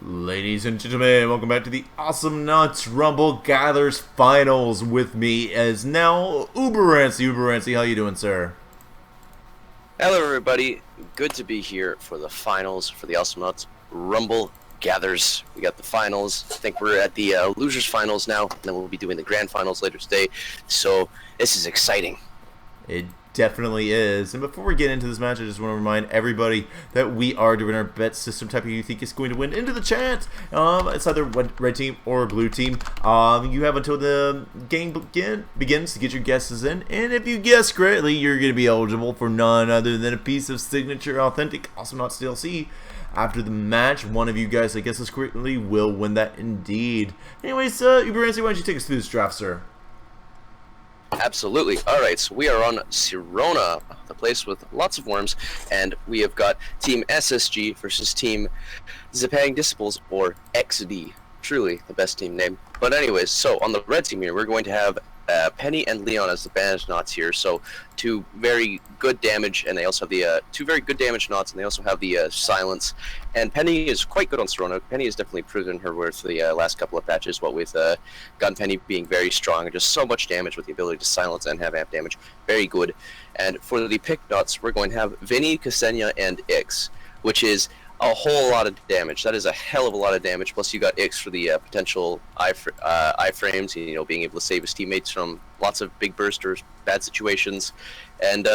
Ladies and gentlemen, welcome back to the Awesomenauts Rumble Gathers Finals. With me as now Uberancy, how you doing, sir? Hello everybody, good to be here for the finals for the Awesomenauts Rumble Gathers. We got the finals. I think we're at the losers finals now, and then we'll be doing the grand finals later today. So this is exciting. It definitely is. And before we get into this match, I just want to remind everybody that we are doing our bet system type of you think is going to win into the chat. It's either red team or blue team. You have until the game begins to get your guesses in, and if you guess correctly, you're going to be eligible for none other than a piece of signature authentic Awesomenauts DLC. After the match, one of you guys that guesses correctly will win that indeed. Anyways, Uberancy, why don't you take us through this draft, sir? Absolutely. Alright, so we are on Sirona, the place with lots of worms, and we have got Team SSG versus Team Xipang Disciples, or XD. Truly the best team name. But anyways, so on the red team here, we're going to have Penny and Leon as the bandaged knots here. So two very good damage, and they also have the two very good damage knots, and they also have the silence. And Penny is quite good on Sirona. Penny has definitely proven her worth the last couple of patches, what with Gun Penny being very strong and just so much damage with the ability to silence and have amp damage. Very good. And for the pick knots, we're going to have Vinny, Ksenia, and Ix, which is a whole lot of damage. That is a hell of a lot of damage. Plus, you got Ix for the potential iframes, you know, being able to save his teammates from lots of big bursters, bad situations, and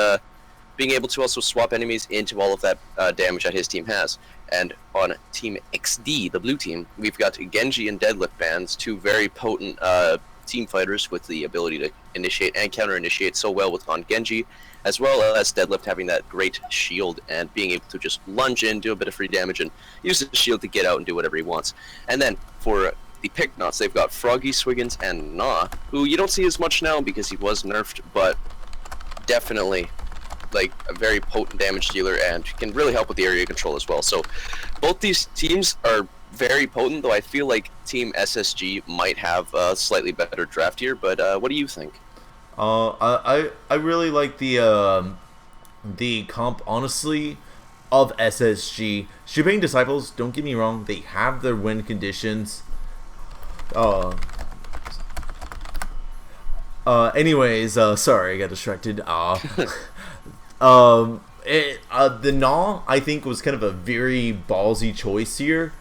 being able to also swap enemies into all of that damage that his team has. And on Team XD, the blue team, we've got Genji and Deadlift bands, two very potent team fighters with the ability to initiate and counter-initiate so well on Genji, as well as Deadlift having that great shield and being able to just lunge in, do a bit of free damage, and use the shield to get out and do whatever he wants. And then for the pick knots, they've got Froggy, Swiggins, and Nah, who you don't see as much now because he was nerfed, but definitely like a very potent damage dealer and can really help with the area control as well. So both these teams are very potent, though I feel like Team SSG might have a slightly better draft here, but what do you think? I really like the comp, honestly, of SSG. Xipang Disciples, don't get me wrong, they have their win conditions. Anyways, sorry, I got distracted. The Gnaw, I think, was kind of a very ballsy choice here.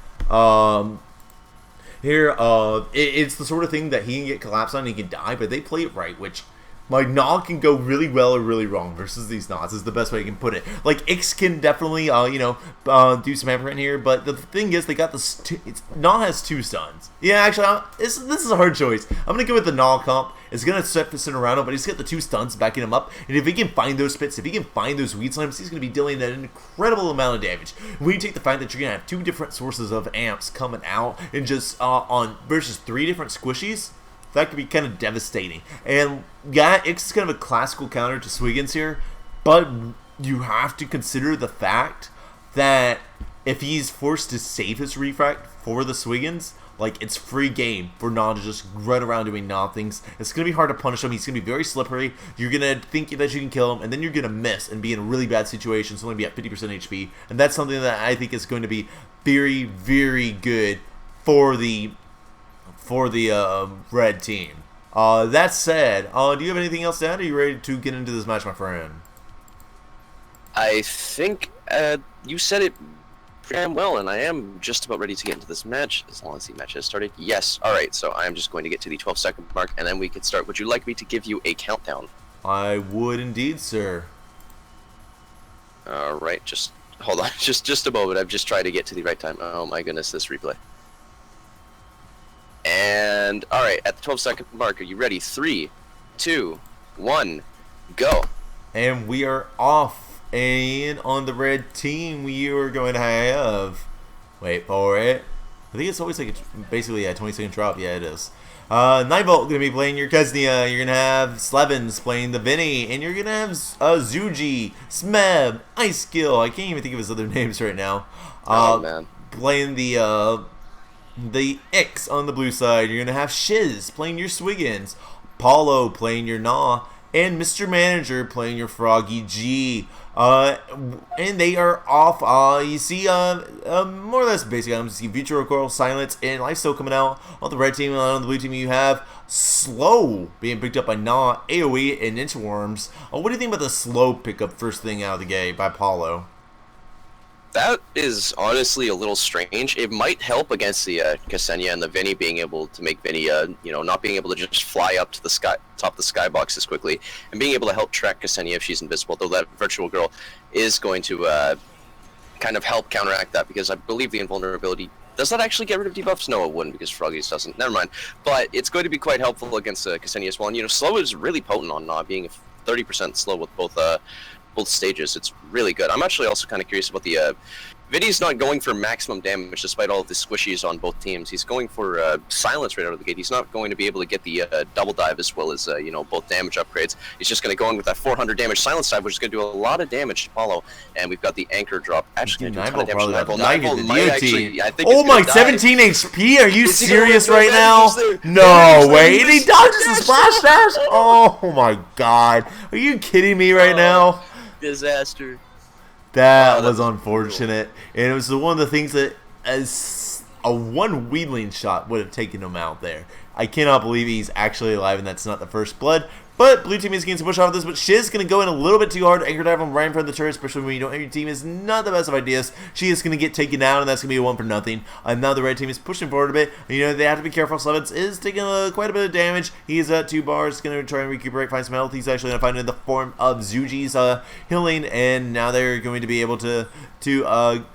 It's the sort of thing that he can get collapsed on and he can die, but they play it right, which my Gnaw can go really well or really wrong versus these Gnaws is the best way I can put it. Like, Ix can definitely, do some hammer in here, but the thing is, they got this, Gnaw has two stuns. Yeah, actually, this is a hard choice. I'm going to go with the Gnaw comp. It's going to set this in around him, but he's got the two stuns backing him up, and if he can find those spits, if he can find those weed slimes, he's going to be dealing an incredible amount of damage. When you take the fact that you're going to have two different sources of amps coming out, and just on versus three different squishies, that could be kind of devastating. And yeah, Ix is kind of a classical counter to Swiggins here, but you have to consider the fact that if he's forced to save his refract for the Swiggins, like, it's free game for Gnaw to just run around doing Gnaw things. It's going to be hard to punish him. He's going to be very slippery. You're going to think that you can kill him, and then you're going to miss and be in a really bad situation, so only be at 50% HP. And that's something that I think is going to be very, very good for the red team. That said, do you have anything else to add? Are you ready to get into this match, my friend? I think you said it damn well, and I am just about ready to get into this match, as long as the match has started. Yes, alright, so I'm just going to get to the 12-second mark, and then we can start. Would you like me to give you a countdown? I would indeed, sir. Alright, just hold on, just a moment. I've just tried to get to the right time. Oh my goodness, this replay. And alright, at the 12-second mark, are you ready? 3, 2, 1, go. And we are off. And on the red team, we are going to have, wait for it, I think it's always like basically a 20-second drop. Yeah, it is. Nightbolt going to be playing your Ksenia. You're going to have Slevins playing the Vinny. And you're going to have Zuji, Smeb, Ice Gill. I can't even think of his other names right now. Oh, man. Playing the Ix on the blue side. You're going to have Shiz playing your Swiggins. Paulo playing your Gnaw. and Mr. Manager playing your Froggy G. And they are off. You see, more or less basic items. You see Future Recoil, Silence, and Lifesteal coming out. On the red team, on the blue team, you have Slow being picked up by Gnaw, AoE, and Ninja Worms. What do you think about the Slow pickup first thing out of the gate by Paulo? That is honestly a little strange. It might help against the Ksenia and the Vinny being able to make Vinny, not being able to just fly up to the sky, top the skybox as quickly, and being able to help track Ksenia if she's invisible. Though that Virtual Girl is going to kind of help counteract that, because I believe the invulnerability does that actually get rid of debuffs? No, it wouldn't, because Froggy's doesn't. Never mind. But it's going to be quite helpful against Ksenia as well. And Slow is really potent on Gnaw, being 30% slow with both stages. It's really good. I'm actually also kind of curious about the Vinny's not going for maximum damage despite all of the squishies on both teams. He's going for silence right out of the gate. He's not going to be able to get the double dive as well as both damage upgrades. He's just going to go in with that 400 damage silence dive, which is going to do a lot of damage to Paulo. And we've got the anchor drop. Actually, going to do a ton of damage. Nibel might actually, I think, oh my, 17 HP? Are you serious right now? No way. And he dodges the splash dash? Oh my god. Are you kidding me right now? Disaster. That was unfortunate, and it was one of the things that, as a one wheeling shot, would have taken him out there. I cannot believe he's actually alive, and that's not the first blood. But blue team is getting some push off of this, but Shiz going to go in a little bit too hard. Anchor dive him right in front of the turret, especially when you don't have your team, is not the best of ideas. She is going to get taken down, and that's going to be a 1-0. And now the red team is pushing forward a bit. They have to be careful. Slevens is taking quite a bit of damage. He is at 2 bars, going to try and recuperate, find some health. He's actually going to find it in the form of Zuji's healing, and now they're going to be able to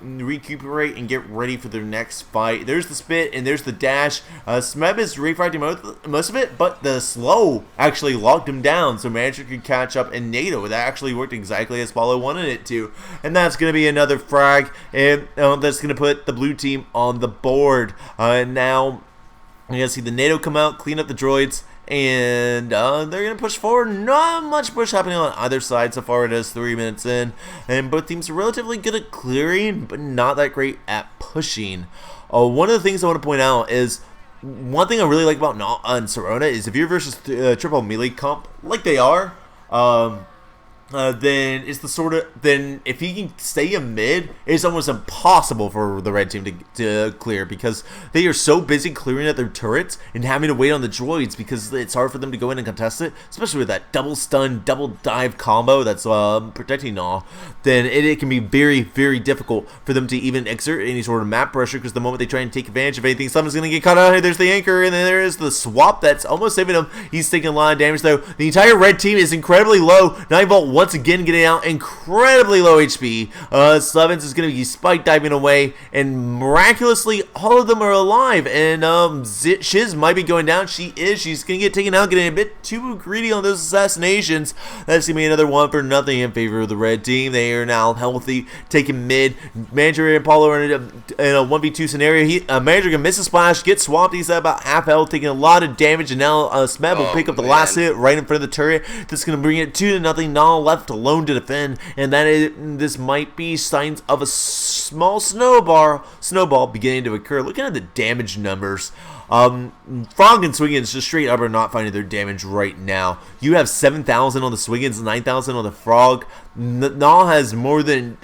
recuperate and get ready for their next fight. There's the spit, and there's the dash. Smeb is refracting most of it, but the slow actually locked him down, so Manager could catch up, and NATO, that actually worked exactly as Paulo wanted it to. And that's going to be another frag, and that's going to put the blue team on the board. Now, you're going to see the NATO come out, clean up the droids, and they're going to push forward. Not much push happening on either side so far. It is 3 minutes in, and both teams are relatively good at clearing, but not that great at pushing. One of the things I want to point out is, one thing I really like about Gnaw and Sirona is if you're versus triple melee comp, like they are, then it's the sort of, then if he can stay in mid, it's almost impossible for the red team to clear, because they are so busy clearing at their turrets and having to wait on the droids, because it's hard for them to go in and contest it, especially with that double stun, double dive combo that's protecting Gnaw. Then it can be very, very difficult for them to even exert any sort of map pressure, because the moment they try and take advantage of anything, someone's going to get caught out. Hey, there's the anchor, and then there is the swap that's almost saving him. He's taking a lot of damage, though. The entire red team is incredibly low. 9V once again getting out incredibly low HP. Slevens is going to be spike diving away, and miraculously all of them are alive, and Shiz might be going down. She's going to get taken out, getting a bit too greedy on those assassinations. That's going to be another 1-0 in favor of the red team. They are now healthy, taking mid. Manager and Paulo are in a 1v2 scenario. Manager can miss a splash, get swamped. He's at about half health, taking a lot of damage, and now Smeb will pick up the last hit right in front of the turret. That's going to bring it 2-0. Gnaw left alone to defend, and this might be signs of a small snowball beginning to occur. Looking at the damage numbers, Frog and Swiggins just straight up are not finding their damage right now. You have 7,000 on the Swiggins, 9,000 on the Frog. Gnaw has more than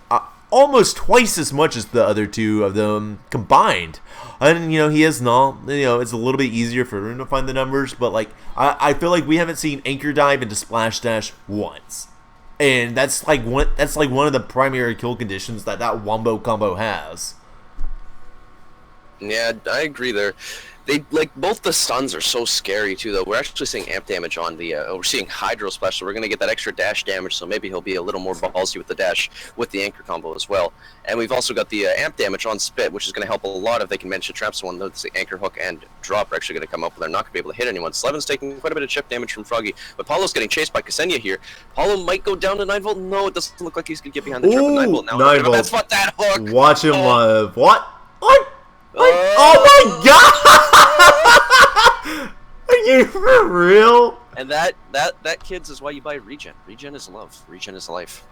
almost twice as much as the other two of them combined. And he has Gnaw. It's a little bit easier for him to find the numbers, but I feel like we haven't seen anchor dive into splash dash once. And that's like one of the primary kill conditions that wombo combo has. Yeah, I agree there. They both the stuns are so scary too, though. We're actually seeing amp damage on the we're seeing hydro splash, so we're gonna get that extra dash damage, so maybe he'll be a little more ballsy with the dash with the anchor combo as well. And we've also got the amp damage on spit, which is gonna help a lot if they can manage to trap someone. Though the anchor hook and drop are actually gonna come up, but they're not gonna be able to hit anyone. Slevin's taking quite a bit of chip damage from Froggy, but Paulo's getting chased by Ksenia here. Paulo might go down to 9V. No, it doesn't look like he's gonna get behind the trap with 9V now. 9V. That's what that hook. Watch him live. What? Oh my god! Are you for real? And that kids is why you buy regen. Regen is love. Regen is life.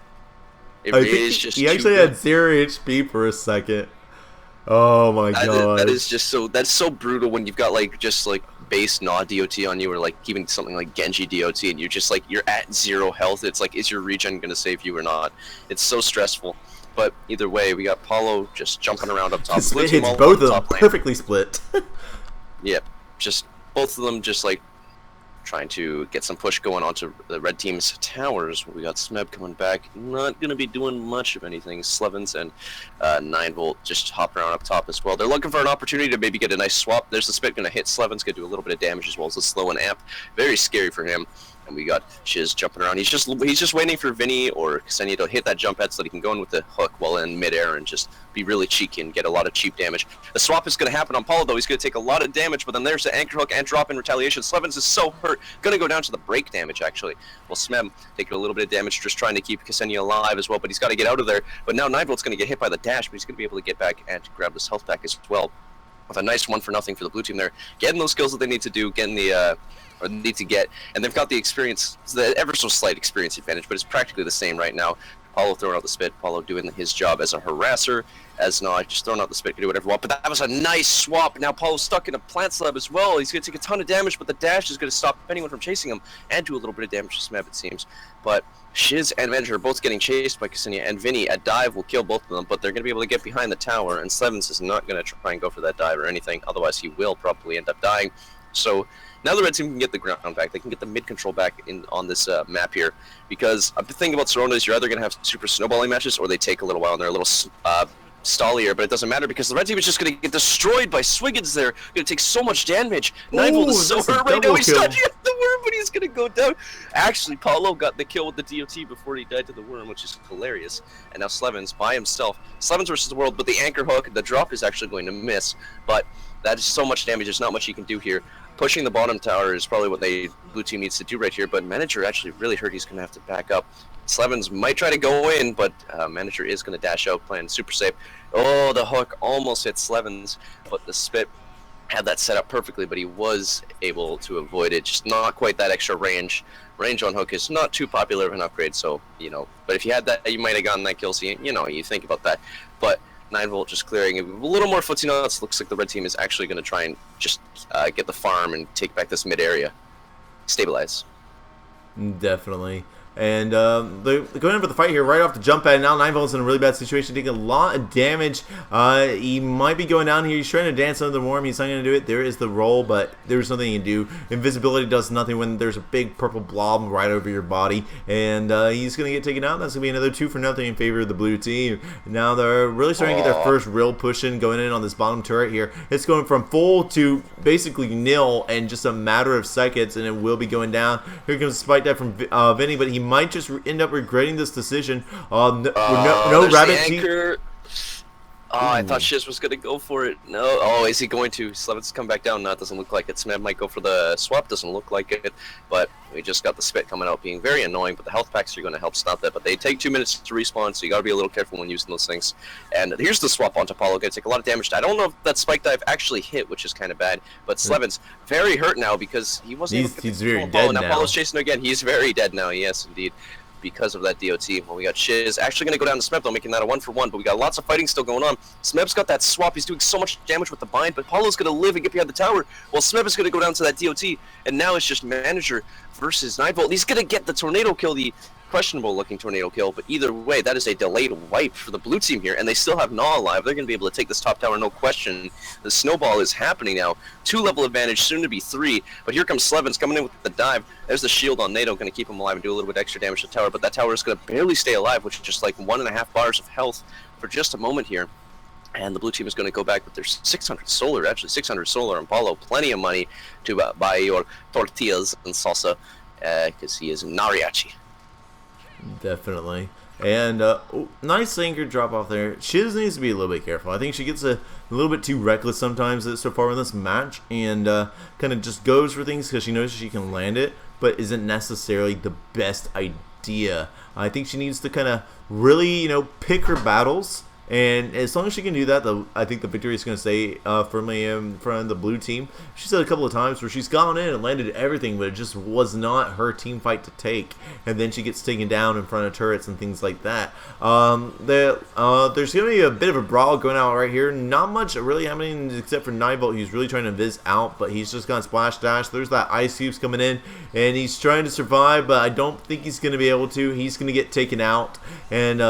He actually had 0 HP for a second. Oh my god. That is just so, that's so brutal when you've got just base Gnaw DOT on you, or like even something like Genji DOT, and you're just like, you're at 0 health. It's like, is your regen gonna save you or not? It's so stressful. But either way, we got Paulo just jumping around up top. It hits both of them perfectly split. Yep, just both of them just like trying to get some push going onto the red team's towers. We got Smeb coming back, not going to be doing much of anything. Slevens and 9volt just hopping around up top as well. They're looking for an opportunity to maybe get a nice swap. There's the Spit going to hit Slevens, going to do a little bit of damage as well as a slow and amp. Very scary for him. And we got Shiz jumping around. He's just waiting for Vinny or Ksenia to hit that jump pad so that he can go in with the hook while in midair and just be really cheeky and get a lot of cheap damage. The swap is going to happen on Paulo, though. He's going to take a lot of damage, but then there's the anchor hook and drop in retaliation. Slevens is so hurt. Going to go down to the break damage, actually. Well, Smeb taking a little bit of damage, just trying to keep Ksenia alive as well, but he's got to get out of there. But now 9volt's going to get hit by the dash, but he's going to be able to get back and grab his health back as well. With a nice 1-for-0 for the blue team there. Getting those kills that they need to do, getting the... or need to get, and they've got the experience, the ever so slight experience advantage, but it's practically the same right now. Paulo throwing out the Spit, Paulo doing his job as a harasser, as not just throwing out the Spit, can do whatever you want, but that was a nice swap. Now Paulo's stuck in a plant slab as well. He's going to take a ton of damage, but the dash is going to stop anyone from chasing him, and do a little bit of damage to Smeb, it seems. But Shiz and Manager are both getting chased by Ksenia, and Vinny, a dive will kill both of them, but they're going to be able to get behind the tower, and Slevens is not going to try and go for that dive or anything, otherwise he will probably end up dying. So now the red team can get the ground back. They can get the mid control back on this map here. Because the thing about Sirona is you're either going to have super snowballing matches or they take a little while and they're a little stallier. But it doesn't matter because the red team is just going to get destroyed by Swiggins there. Going to take so much damage. 9volt is so hurt right now. He's dodging at the worm, but he's going to go down. Actually, Paulo got the kill with the DOT before he died to the worm, which is hilarious. And now Slevens by himself. Slevens versus the world, but the anchor hook, the drop is actually going to miss. But that is so much damage. There's not much he can do here. Pushing the bottom tower is probably what the blue team needs to do right here, but Manager actually really hurt. He's going to have to back up. Slevens might try to go in, but Manager is going to dash out, playing super safe. Oh, the hook almost hit Slevens, but the Spit had that set up perfectly, but he was able to avoid it. Just not quite that extra range. Range on hook is not too popular of an upgrade, so, you know. But if you had that, you might have gotten that kill, so, you know, you think about that. But 9volt just clearing a little more footsie nuts. Looks like the red team is actually going to try and just get the farm and take back this mid area. Stabilize. Definitely. And they're going in for the fight here right off the jump pad. Now 9volt's in a really bad situation, taking a lot of damage. He might be going down here. He's trying to dance under the worm. He's not going to do it. There is the roll, but there's nothing he can do. Invisibility does nothing when there's a big purple blob right over your body. And he's going to get taken out. That's going to be another 2-for-0 in favor of the blue team. Now they're really starting to get their first real push in going in on this bottom turret here. It's going from full to basically nil in just a matter of seconds, and it will be going down. Here comes a spike dive from Vinny, but he might just end up regretting this decision. No rabbit team. Oh, I thought Shiz was going to go for it. No. Oh, is he going to? Slevens come back down. No, it doesn't look like it. Smeb might go for the swap. Doesn't look like it. But we just got the Spit coming out being very annoying. But the health packs are going to help stop that. But they take 2 minutes to respawn, so you got to be a little careful when using those things. And here's the swap onto Paulo. Going to take a lot of damage. I don't know if that spike dive actually hit, which is kind of bad. But Slevens very hurt now because he wasn't able to he's very dead now. Now Paulo's chasing again. He's very dead now. Yes, indeed. Because of that DOT. Well, we got Shiz actually going to go down to Smeb, though, making that a 1-for-1, but we got lots of fighting still going on. Smeb's got that swap. He's doing so much damage with the bind, but Paulo's going to live and get behind the tower, while Smeb is going to go down to that DOT, and now it's just Manager versus 9volt. He's going to get the tornado kill, the questionable-looking tornado kill, but either way, that is a delayed wipe for the blue team here, and they still have Gnaw alive. They're going to be able to take this top tower, no question. The snowball is happening now. 2-level advantage, soon to be 3, but here comes Slevens coming in with the dive. There's the shield on NATO, going to keep him alive and do a little bit extra damage to the tower, but that tower is going to barely stay alive, which is just like 1.5 bars of health for just a moment here. And the blue team is going to go back with their 600 solar, actually 600 solar on Paulo. Plenty of money to buy your tortillas and salsa, because he is mariachi. Definitely. And nice anchor drop off there. Shiz needs to be a little bit careful. I think she gets a little bit too reckless sometimes so far in this match, and kind of just goes for things because she knows she can land it, but isn't necessarily the best idea. I think she needs to kind of really, pick her battles And as long as she can do that, I think the victory is going to stay firmly in front of the blue team. She said a couple of times where she's gone in and landed everything, but it just was not her team fight to take. And then she gets taken down in front of turrets and things like that. There's going to be a bit of a brawl going out right here. Not much really happening except for 9volt. He's really trying to viz out, but he's just going to splash dash. There's that ice cubes coming in, and he's trying to survive, but I don't think he's going to be able to. He's going to get taken out, and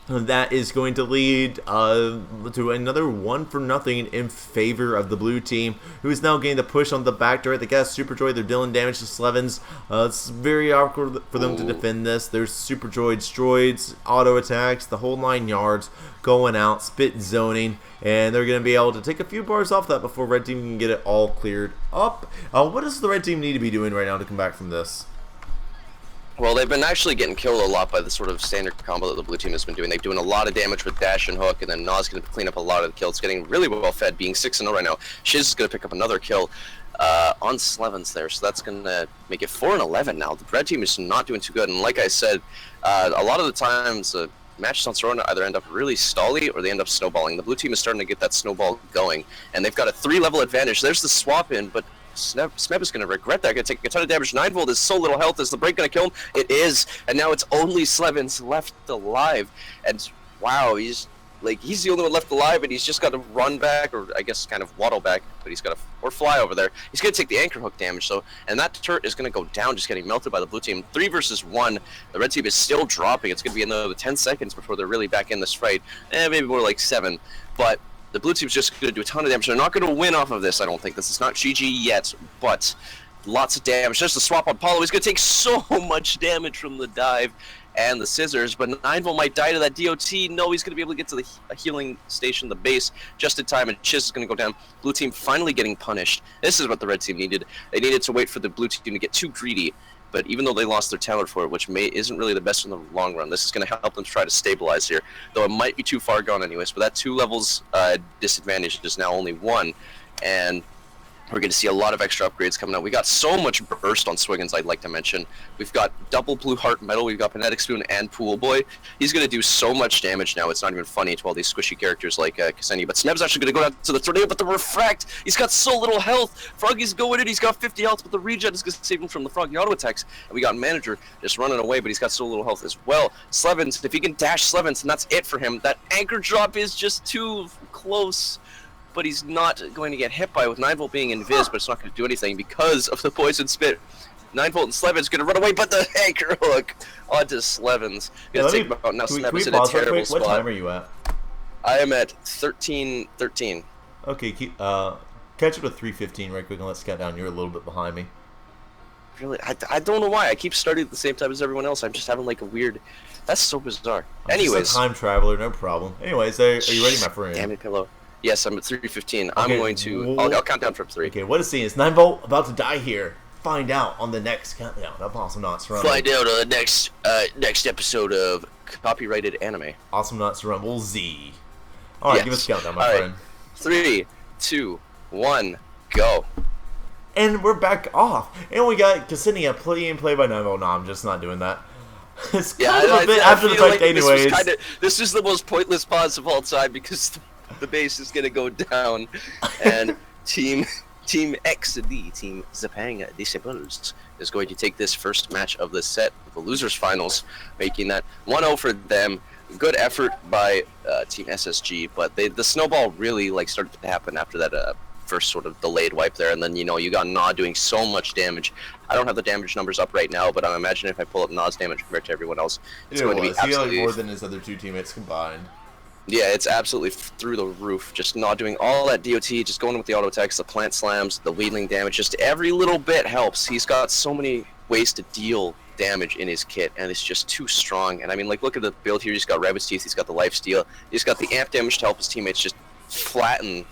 that is going to lead to another 1-0 in favor of the blue team, who is now getting the push on the back turret. They got Super Droid. They're dealing damage to Slevins. It's very awkward for them to defend this. There's Super droids, auto attacks, the whole 9 yards going out, spit zoning, and they're going to be able to take a few bars off that before red team can get it all cleared up. What does the red team need to be doing right now to come back from this? Well, they've been actually getting killed a lot by the sort of standard combo that the blue team has been doing. They're doing a lot of damage with dash and hook, and then Nas going to clean up a lot of the kills. Getting really well fed, being 6-0 right now. Shiz is going to pick up another kill on Slevins there, so that's going to make it 4-11 now. The red team is not doing too good, and like I said, a lot of the times matches on Sorona either end up really stally or they end up snowballing. The blue team is starting to get that snowball going, and they've got a 3-level advantage. There's the swap in, but Smeb is going to regret that. Going to take a ton of damage. 9volt is so little health. Is the break going to kill him? It is. And now it's only Slevins left alive. And wow, he's the only one left alive, and he's just got to run back, or I guess kind of waddle back, but he's got to, or fly over there. He's going to take the anchor hook damage, so, and that turret is going to go down, just getting melted by the blue team. 3 versus 1. The red team is still dropping. It's going to be another 10 seconds before they're really back in this fight. Maybe more like 7. But the blue team's just going to do a ton of damage. They're not going to win off of this, I don't think. This is not GG yet, but lots of damage. There's the swap on Paulo. He's going to take so much damage from the dive and the scissors, but 9volt might die to that DOT. No, he's going to be able to get to the healing station, the base, just in time, and Chiz is going to go down. Blue team finally getting punished. This is what the red team needed. They needed to wait for the blue team to get too greedy, but even though they lost their talent for it, which isn't really the best in the long run, this is going to help them try to stabilize here, though it might be too far gone anyways. But that 2 levels disadvantage is now only 1, and we're going to see a lot of extra upgrades coming out. We got so much burst on Swiggins, I'd like to mention. We've got double Blue Heart Metal, we've got Kinetic Spoon and Pool Boy. He's going to do so much damage now, it's not even funny to all these squishy characters like Ksenia. But Smeb's actually going to go down to the tornado, but the Refract, he's got so little health. Froggy's going in, he's got 50 health, but the regen is going to save him from the Froggy auto attacks. And we got Manager just running away, but he's got so little health as well. Slevins, if he can dash Slevins, and that's it for him. That anchor drop is just too close, but he's not going to get hit by it with 9volt being invis, but it's not going to do anything because of the poison spit. 9volt and Slevin's going to run away, but the anchor hook onto Slevins. Yeah, now Smeb is in a terrible spot. What time are you at? I am at 13:13. Okay, catch up to 3:15 right quick and let's count down. You're a little bit behind me. Really? I don't know why. I keep starting at the same time as everyone else. I'm just having like a weird... That's so bizarre. Anyways. Just a time traveler, no problem. Anyways, are you ready, my friend? Damn it, pillow. Yes, I'm at 3:15. Okay. I'm going to... I'll count down from 3. Okay, what is scene? Is 9volt about to die here? Find out on the next countdown of Awesomenauts Rumble. Find out on the next episode of copyrighted anime. Awesomenauts Rumble Z. Alright, yes. Give us a countdown, my friend. 3, 2, 1, go. And we're back off. And we got Ksenia playing play by 9volt. No, I'm just not doing that. It's kind of a bit after the fact anyways. This is the most pointless pause of all time because the base is going to go down. And Team XD, Team Xipang Disciples, is going to take this first match of the set, the losers finals, making that 1-0 for them. Good effort by Team SSG, but the snowball really started to happen after that first sort of delayed wipe there, and then you got Na doing so much damage. I don't have the damage numbers up right now, but I'm imagining if I pull up Na's damage compared to everyone else, it's going to be absolutely more than his other 2 teammates combined. Yeah, it's absolutely through the roof. Just not doing all that DOT, just going with the auto attacks, the plant slams, the wheeling damage. Just every little bit helps. He's got so many ways to deal damage in his kit, and it's just too strong. And I mean, look at the build here. He's got Rabbit's Teeth, he's got the Life Steal, he's got the amp damage to help his teammates just flatten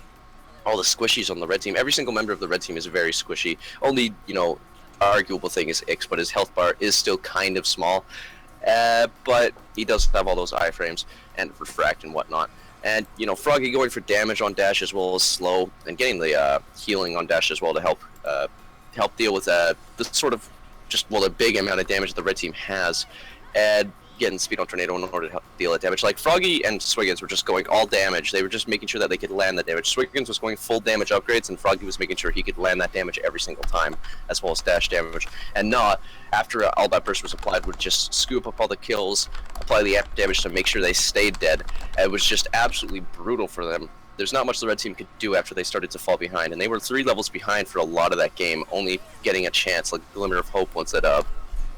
all the squishies on the red team. Every single member of the red team is very squishy. Only, arguable thing is Ix, but his health bar is still kind of small. But he does have all those iframes and refract and whatnot. And, Froggy going for damage on dash as well as slow, and getting the healing on dash as well to help deal with the sort of the big amount of damage that the red team has. And getting speed on Tornado in order to deal that damage. Like Froggy and Swiggins were just going all damage. They were just making sure that they could land that damage. Swiggins was going full damage upgrades, and Froggy was making sure he could land that damage every single time, as well as dash damage. And not, after all that burst was applied, would just scoop up all the kills, apply the damage to make sure they stayed dead. And it was just absolutely brutal for them. There's not much the red team could do after they started to fall behind, and they were 3 levels behind for a lot of that game, only getting a chance, like glimmer of hope once that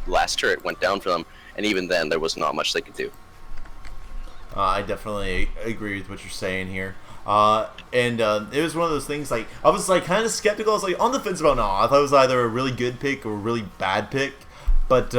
last turret went down for them. And even then, there was not much they could do. I definitely agree with what you're saying here. And it was one of those things, like, I was, like, kind of skeptical. I was, like, on the fence about no. I thought it was either a really good pick or a really bad pick. But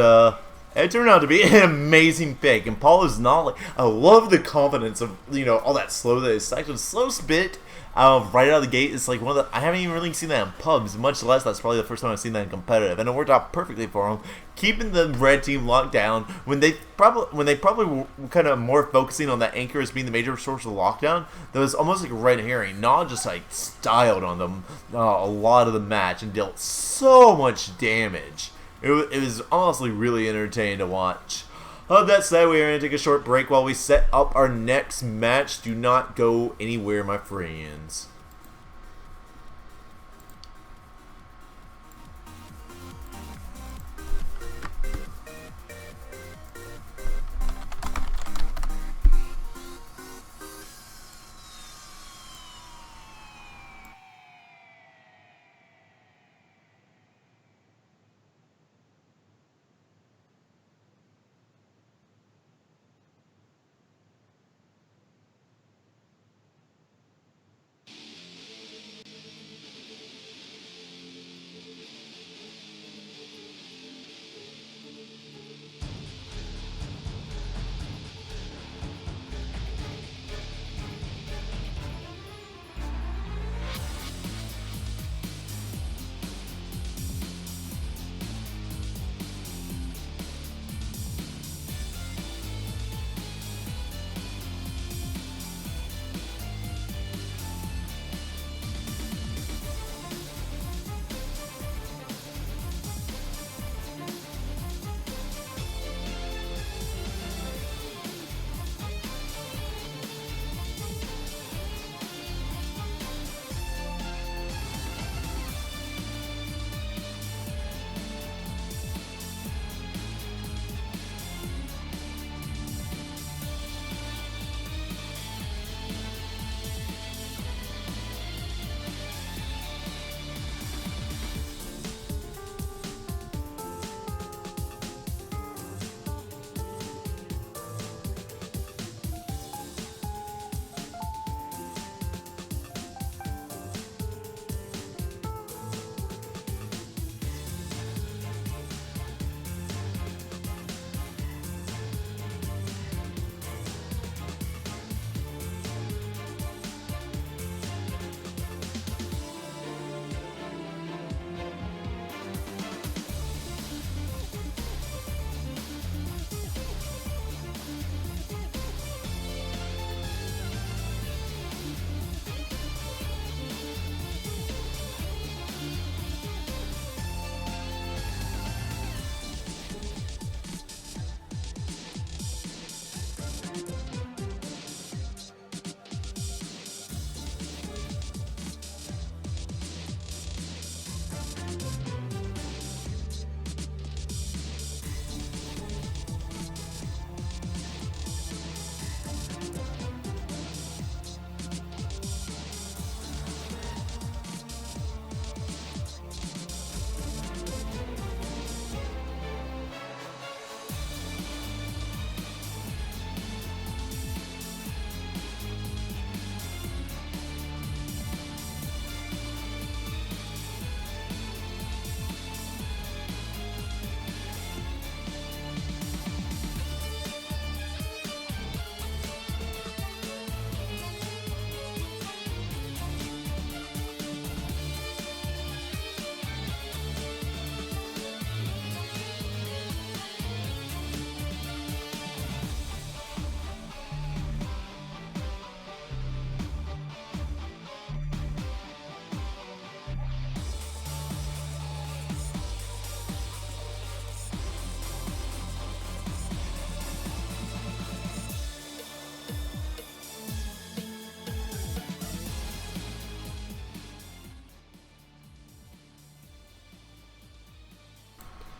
it turned out to be an amazing pick. And Paul is not, like, I love the confidence of, you know, all that slow that is actually the slowest bit. Right out of the gate, it's like one of the, I haven't even really seen that in pubs, much less that's probably the first time I've seen that in competitive, and it worked out perfectly for them, keeping the red team locked down when they probably were kind of more focusing on that anchor as being the major source of the lockdown. That was almost like a red herring. Not just like styled on them a lot of the match and dealt so much damage. It was honestly really entertaining to watch. That said, we are going to take a short break while we set up our next match. Do not go anywhere, my friends.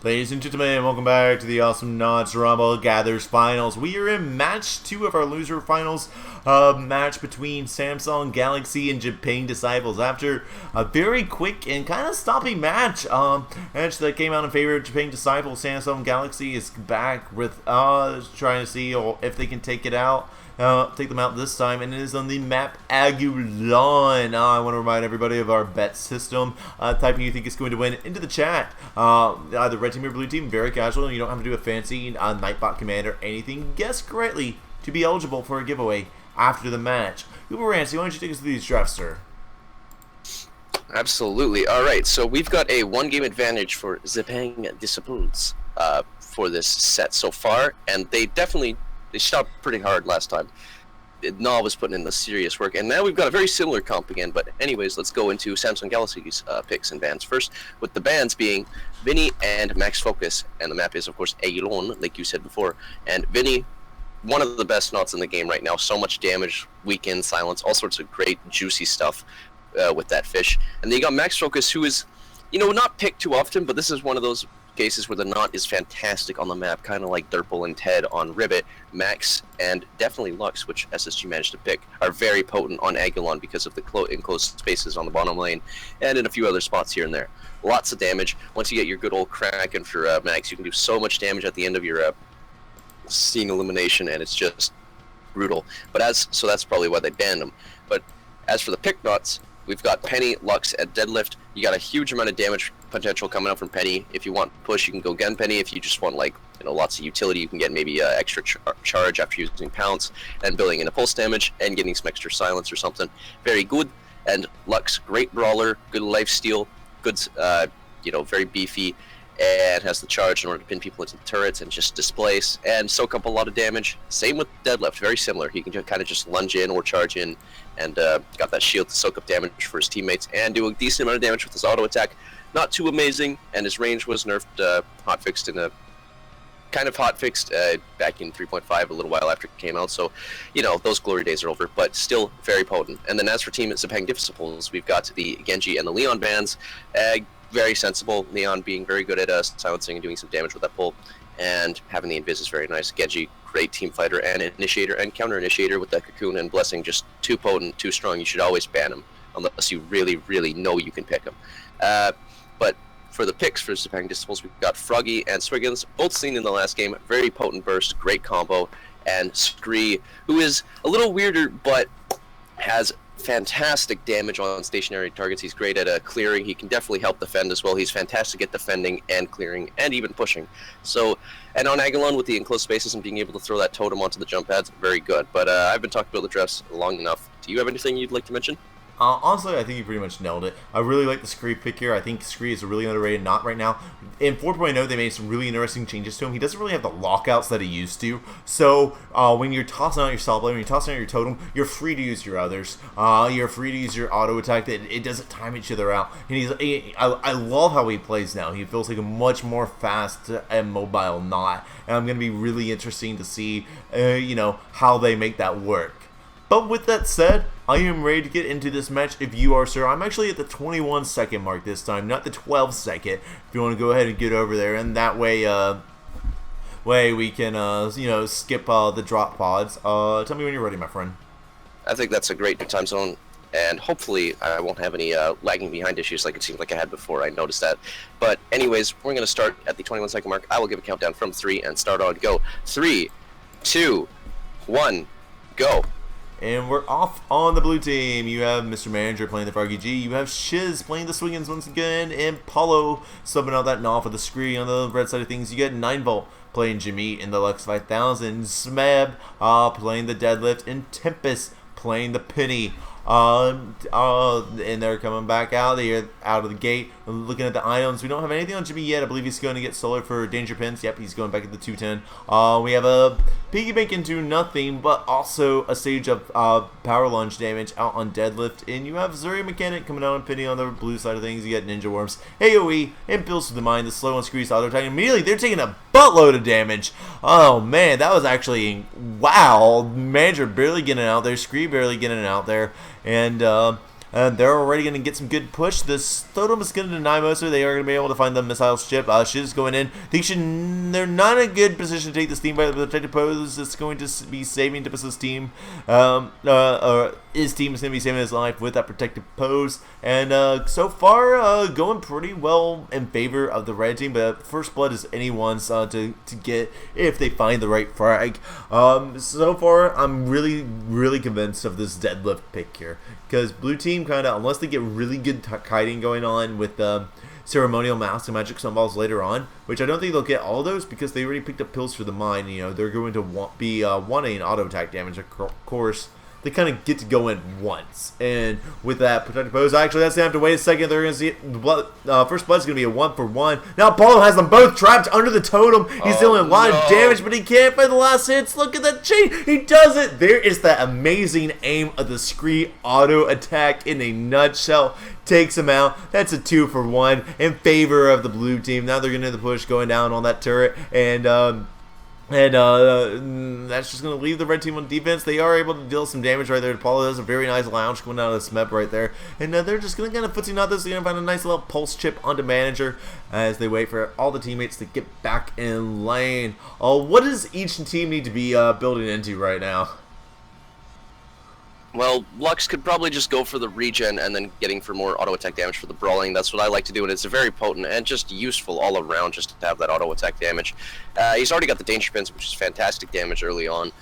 Ladies and gentlemen, welcome back to the Awesomenauts Rumble Gathers Finals. We are in match 2 of our loser finals match between Samsung Galaxy and Xipang Disciples. After a very quick and kind of stopping match that came out in favor of Xipang Disciples, Samsung Galaxy is back with trying to see if they can take it out. Take them out this time, and it is on the map Agulon. I want to remind everybody of our bet system. Type who you think is going to win into the chat. Either red team or blue team, very casual. You don't have to do a fancy Nightbot command or anything. Guess correctly to be eligible for a giveaway after the match. Uber Rancy, why don't you take us through these drafts, sir? Absolutely. All right, so we've got a one-game advantage for Xipang Disciples for this set so far, and they shot pretty hard last time. Na was putting in the serious work, and now we've got a very similar comp again. But anyways, let's go into Samsung Galaxy's picks and bans first, with the bans being Vinny and Max Focus, and the map is of course Ailon, like you said before. And Vinny, one of the best knots in the game right now. So much damage, weekend silence, all sorts of great juicy stuff with that fish. And then you got Max Focus, who is, not picked too often, but this is one of those cases where the knot is fantastic on the map, kind of like Derpal and Ted on Ribbit. Max and definitely Lux, which SSG managed to pick, are very potent on Agulon because of the enclosed spaces on the bottom lane and in a few other spots here and there. Lots of damage. Once you get your good old Kraken for Max, you can do so much damage at the end of your scene elimination, and it's just brutal. So that's probably why they banned him. But as for the pick knots, we've got Penny, Lux at Deadlift. You got a huge amount of damage potential coming out from Penny. If you want push, you can go gun Penny. If you just want lots of utility, you can get maybe extra charge after using Pounce and building in a pulse damage and getting some extra silence or something. Very good. And Lux, great brawler, good lifesteal, good, very beefy, and has the charge in order to pin people into the turrets and just displace and soak up a lot of damage. Same with Deadlift, very similar. He can kind of just lunge in or charge in, and got that shield to soak up damage for his teammates and do a decent amount of damage with his auto attack. Not too amazing, and his range was nerfed, hotfixed in a kind of hotfixed back in 3.5 a little while after it came out. So, those glory days are over, but still very potent. And then as for Team Xipang Disciples, we've got the Genji and the Leon bans. Very sensible. Leon being very good at silencing and doing some damage with that pull, and having the invis is very nice. Genji, great team fighter and initiator and counter initiator with that cocoon and blessing, just too potent, too strong. You should always ban him unless you really, really know you can pick him. But for the picks for Xipang Disciples, we've got Froggy and Swiggins, both seen in the last game. Very potent burst, great combo, and Scree, who is a little weirder but has fantastic damage on stationary targets. He's great at clearing. He can definitely help defend as well. He's fantastic at defending and clearing and even pushing. So, and on Agulon with the enclosed spaces and being able to throw that totem onto the jump pads, very good. But I've been talking about the drafts long enough. Do you have anything you'd like to mention? Honestly, I think you pretty much nailed it. I really like the Scree pick here. I think Scree is a really underrated knot right now. In 4.0, they made some really interesting changes to him. He doesn't really have the lockouts that he used to. So, when you're tossing out your Saw Blade, when you're tossing out your Totem, you're free to use your others. You're free to use your auto attack. It doesn't time each other out. And I love how he plays now. He feels like a much more fast and mobile knot. And I'm going to be really interesting to see, how they make that work. But with that said, I am ready to get into this match if you are, sir. I'm actually at the 21 second mark this time, not the 12 second. If you want to go ahead and get over there, and that way we can, skip the drop pods. Tell me when you're ready, my friend. I think that's a great time zone, and hopefully I won't have any lagging behind issues like it seemed like I had before. I noticed that. But anyways, we're going to start at the 21 second mark. I will give a countdown from 3 and start on go. 3, 2, 1, go. And we're off on the blue team. You have Mr. Manager playing the Froggy G. You have Shiz playing the Swiggins once again. And Paulo subbing out that Gnaw for the Scree. On the red side of things, you get 9volt playing Jimmy in the Lux 5000. Smeb playing the Deadlift. And Tempest playing the Penny. And they're coming back out. They're out of the gate. Looking at the items, we don't have anything on Jimmy yet. I believe he's going to get solar for Danger Pins. Yep, he's going back at the 210. We have a Piggy Bank into nothing, but also a stage of power lunge damage out on Deadlift. And you have Zuri Mechanic coming out on Penny on the blue side of things. You got Ninja Worms, AoE, and Pills to the Mind. The slow and Screes auto attack. Immediately, they're taking a buttload of damage. Oh man, that was actually wow. Manager barely getting out there. Scree barely getting out there. And and they're already going to get some good push. This totem is going to deny Moser. They are going to be able to find the missile ship. Shiz going in. They're not in a good position to take this team by the protected pose. It's going to be saving Tippus's team. His team is going to be saving his life with that protected pose. And so far, going pretty well in favor of the red team. But first blood is anyone's to get if they find the right frag. So far, I'm really convinced of this deadlift pick here. Because blue team kind of, unless they get really good kiting going on with ceremonial mouse and magic sunballs later on, which I don't think they'll get all of those because they already picked up pills for the mine. You know, they're going to be wanting auto attack damage, of course. They kind of get to go in once, and with that protected pose, actually that's gonna have to wait a second. They're gonna see blood. First blood's gonna be a 1-for-1. Now Paulo has them both trapped under the totem. He's dealing a lot of damage, but he can't find the last hits. Look at that chain. He does it. There is that amazing aim of the Scree auto attack in a nutshell. Takes him out. That's a 2-for-1 in favor of the blue team. Now they're gonna do the push going down on that turret, and that's just going to leave the red team on defense. They are able to deal some damage right there to Paulo. There's a very nice lounge going out of the Smeb right there. And they're just going to kind of footsie knot this. They're going to find a nice little pulse chip onto manager as they wait for all the teammates to get back in lane. What does each team need to be building into right now? Well, Lux could probably just go for the regen and then getting for more auto attack damage for the brawling. That's what I like to do, and it's very potent and just useful all around just to have that auto attack damage. He's already got the danger pins, which is fantastic damage early on.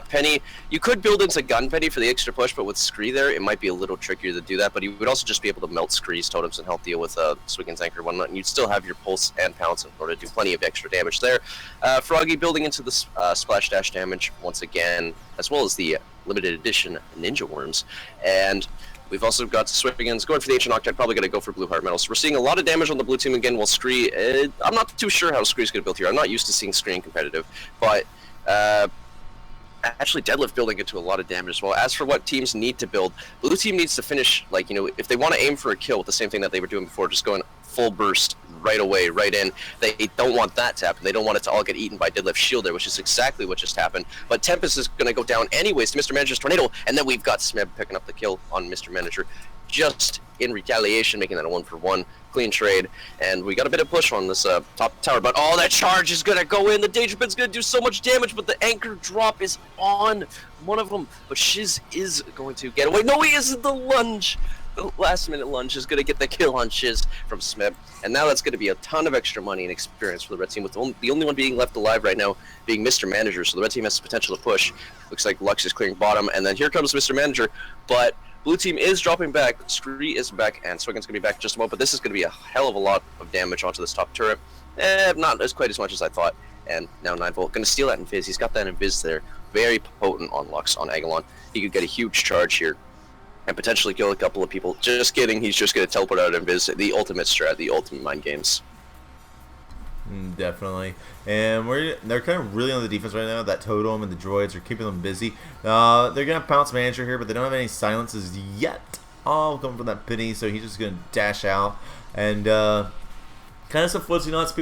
Penny, you could build into Gun Penny for the extra push, but with Scree there, it might be a little trickier to do that, but you would also just be able to melt Scree's totems and help deal with Swiggin's Anchor and whatnot, and you'd still have your Pulse and Pounce in order to do plenty of extra damage there. Froggy building into the Splash Dash damage once again, as well as the limited edition Ninja Worms, and we've also got Swiggins going for the Ancient Octet, probably going to go for Blue Heart Metal. So we're seeing a lot of damage on the blue team again, while Scree, I'm not too sure how Scree's going to build here. I'm not used to seeing Scree in competitive, but actually deadlift building into a lot of damage as well. As for what teams need to build, blue team needs to finish, like, you know, if they want to aim for a kill with the same thing that they were doing before, just going full burst right away, right in. They don't want that to happen. They don't want it to all get eaten by deadlift shield there, which is exactly what just happened. But Tempest is going to go down anyways to Mr. Manager's Tornado, and then we've got Smeb picking up the kill on Mr. Manager, just in retaliation, making that a 1-for-1 clean trade. And we got a bit of push on this top tower, but that charge is going to go in. The danger pin's going to do so much damage, but the anchor drop is on one of them. But Shiz is going to get away. No, he isn't. The lunge. The last minute lunge is going to get the kill on Shiz from Smeb. And now that's going to be a ton of extra money and experience for the red team, with the only one being left alive right now being Mr. Manager. So the red team has the potential to push. Looks like Lux is clearing bottom, and then here comes Mr. Manager. But blue team is dropping back, Scree is back, and Swiggin's going to be back in just a moment. But this is going to be a hell of a lot of damage onto this top turret. Not as quite as much as I thought. And now 9-Volt going to steal that Invis. He's got that Invis there. Very potent on Lux, on Agalon. He could get a huge charge here and potentially kill a couple of people. Just kidding, he's just going to teleport out Invis. The ultimate strat, the ultimate mind games. Definitely. And they're kind of really on the defense right now. That totem and the droids are keeping them busy. They're going to pounce manager here, but they don't have any silences yet. All coming from that penny, so he's just going to dash out. And kind of some footsie knots.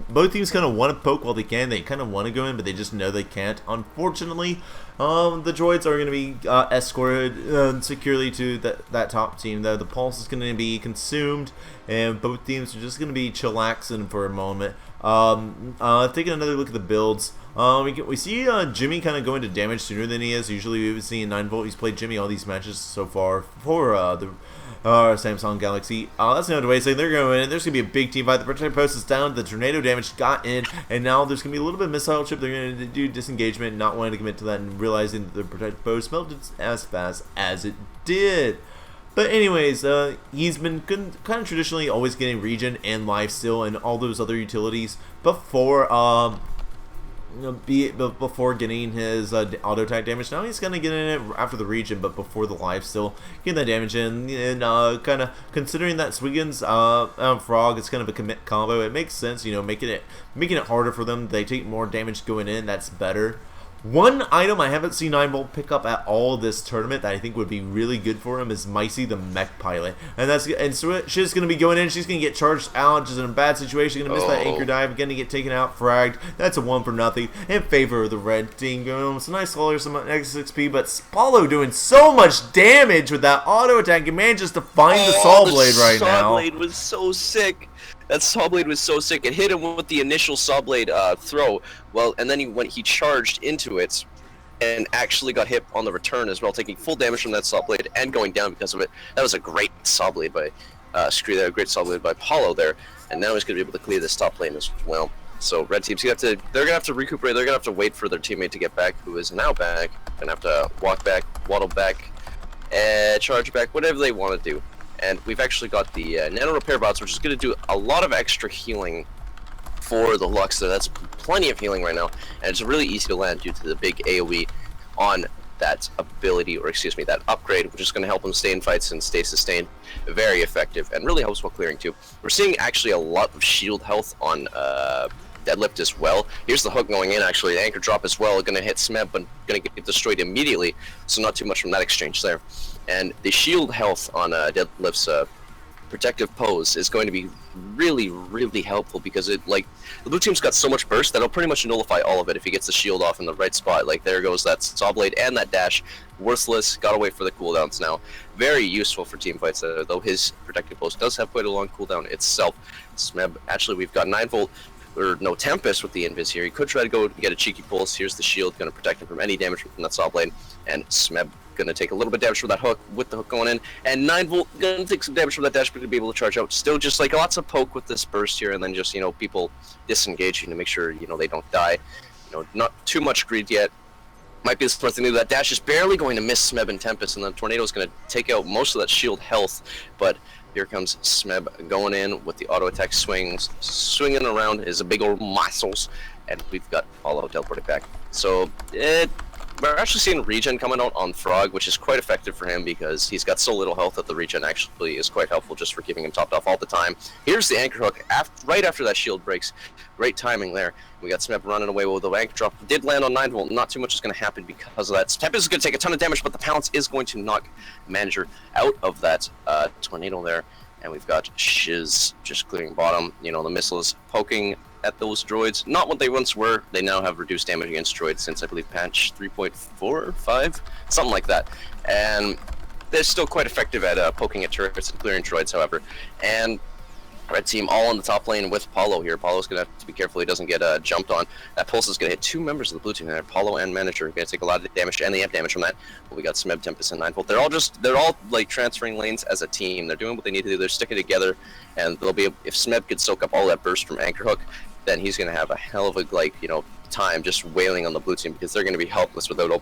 Both teams kind of want to poke while they can. They kind of want to go in, but they just know they can't. Unfortunately, the droids are going to be escorted securely to that top team. Though the pulse is going to be consumed, and both teams are just going to be chillaxing for a moment. Taking another look at the builds, we see Jimmy kind of going to damage sooner than he is. Usually we've seen 9-Volt. He's played Jimmy all these matches so far for the Samsung Galaxy. That's another way of saying they're going in. There's going to be a big team fight. The protector post is down. The tornado damage got in, and now there's going to be a little bit of missile chip. They're going to do disengagement, not wanting to commit to that, and realizing that the protector post melted as fast as it did. But anyways, he's been kind of traditionally always getting regen and lifesteal and all those other utilities before before getting his auto attack damage. Now he's gonna get in it after the regen, but before the lifesteal, getting that damage in. And kind of considering that Swiggin's frog is kind of a commit combo, it makes sense. You know, making it harder for them. They take more damage going in. That's better. One item I haven't seen 9volt pick up at all this tournament that I think would be really good for him is Micey the mech pilot. And so she's going to be going in, she's going to get charged out, just in a bad situation, going to miss that anchor dive, going to get taken out, fragged. That's a 1 for nothing in favor of the red team. It's a nice color, some extra XP, but Apollo doing so much damage with that auto attack and manages to find the saw blade right now. Saw blade was so sick. That saw blade was so sick. It hit him with the initial saw blade throw. Well, and then when he charged into it, and actually got hit on the return as well, taking full damage from that saw blade and going down because of it. That was a great saw blade by great saw blade by Paulo there. And now he's going to be able to clear this top lane as well. So red team's they're gonna have to recuperate. They're gonna have to wait for their teammate to get back, who is now back. Gonna have to walk back, waddle back, charge back, whatever they want to do. And we've actually got the nano repair bots, which is going to do a lot of extra healing for the Lux there. That's plenty of healing right now, and it's really easy to land due to the big AoE on that ability, or excuse me, that upgrade, which is going to help them stay in fights and stay sustained. Very effective, and really helps while clearing too. We're seeing actually a lot of shield health on deadlift as well. Here's the hook going in, actually. The anchor drop as well, going to hit Smeb, but going to get destroyed immediately, so not too much from that exchange there. And the shield health on deadlift's protective pose is going to be really, really helpful, because it, like, the blue team's got so much burst that it'll pretty much nullify all of it if he gets the shield off in the right spot. Like, there goes that saw blade and that dash. Worthless. Gotta wait for the cooldowns now. Very useful for team fights, though his protective pose does have quite a long cooldown itself. Smeb, actually, we've got 9volt, or no, Tempest with the invis here. He could try to go get a cheeky pulse. Here's the shield, going to protect him from any damage from that saw blade. And Smeb going to take a little bit of damage from that hook, with the hook going in. And 9volt going to take some damage from that dash, but to be able to charge out. Still just like lots of poke with this burst here, and then just, you know, people disengaging to make sure, you know, they don't die. You know, not too much greed yet. Might be the smart thing to do. That dash is barely going to miss Smeb and Tempest, and the tornado is going to take out most of that shield health. But here comes Smeb going in with the auto attack swings, swinging around his big old muscles, and we've got Paulo teleporting back. So we're actually seeing regen coming out on Frog, which is quite effective for him because he's got so little health that the regen actually is quite helpful just for keeping him topped off all the time. Here's the anchor hook right after that shield breaks. Great timing there. We got Smeb running away with the anchor drop. Did land on 9volt. Not too much is going to happen because of that. Tempest is going to take a ton of damage, but the pounce is going to knock Manager out of that tornado there. And we've got Shiz just clearing bottom. You know, the missiles poking at those droids. Not what they once were. They now have reduced damage against droids since, I believe, patch 3.4 or 5? Something like that. And they're still quite effective at poking at turrets and clearing droids, however. And red team all on the top lane with Paulo here. Paulo's going to have to be careful he doesn't get jumped on. That pulse is going to hit 2 members of the blue team there. Paulo and Manager are going to take a lot of damage, and they have damage from that. But we got Smeb, Tempest, and 9volt. They're all like transferring lanes as a team. They're doing what they need to do. They're sticking together, and they'll be, if Smeb could soak up all that burst from Anchor Hook, then he's going to have a hell of a, like, you know, time just wailing on the blue team, because they're going to be helpless without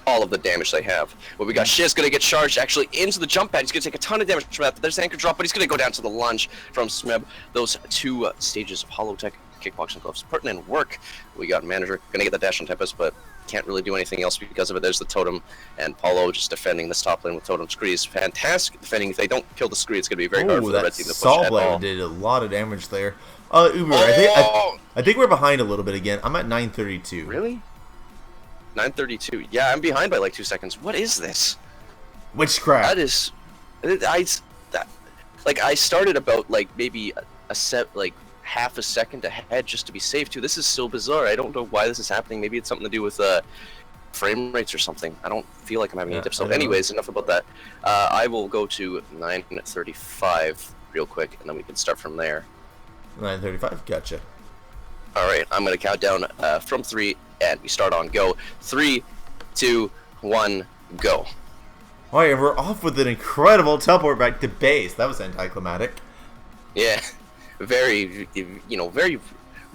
all of the damage they have. But we got Shiz going to get charged actually into the jump pad. He's going to take a ton of damage from that. There's the anchor drop, but he's going to go down to the lunge from Smeb. Those 2 stages of holotech kickboxing gloves putting in work. We got Manager going to get the dash on Tempest, but can't really do anything else because of it. There's the totem, and Paulo just defending this top lane with totem screes. Fantastic defending. If they don't kill the scree, it's going to be very hard for the red team to push saw at blade all. did a lot of damage there. Uber, I think we're behind a little bit again. I'm at 932. Really? 932. Yeah, I'm behind by like 2 seconds. What is this? Witchcraft. That is, I started about like maybe a set, like half a second ahead just to be safe too. This is so bizarre. I don't know why this is happening. Maybe it's something to do with frame rates or something. I don't feel like I'm having any tips. So anyways, enough about that. I will go to 935 real quick, and then we can start from there. 935. Gotcha. All right, I'm gonna count down from 3, and we start on go. 3, 2, 1, go. All right, and we're off with an incredible teleport back to base. That was anticlimactic. Yeah, very, you know, very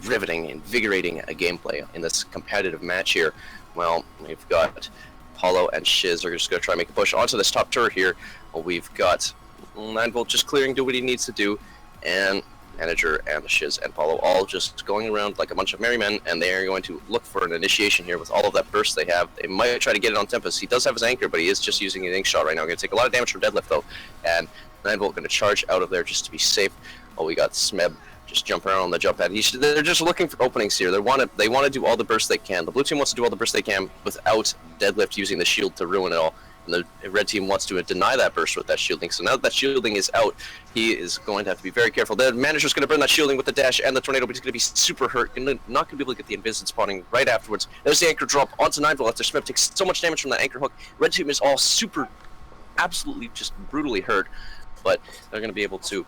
riveting, invigorating gameplay in this competitive match here. Well, we've got Paulo and Shiz are just gonna try and make a push onto this top turret here. We've got 9volt just clearing, do what he needs to do, and Manager and Shiz and Paulo all just going around like a bunch of merry men, and they are going to look for an initiation here with all of that burst they have. They might try to get it on Tempest. He does have his anchor, but he is just using an ink shot right now. Going to take a lot of damage from deadlift though, and 9volt going to charge out of there just to be safe. Oh, we got Smeb just jump around on the jump pad. They're just looking for openings here. They want to do all the bursts they can. The blue team wants to do all the bursts they can without Deadlift using the shield to ruin it all. And the red team wants to deny that burst with that shielding. So now that shielding is out, he is going to have to be very careful. The manager's going to burn that shielding with the dash and the tornado, but he's going to be super hurt. Not going to be able to get the invis spawning right afterwards. There's the anchor drop onto 9 after Smith takes so much damage from that anchor hook. Red team is all absolutely just brutally hurt, but they're going to be able to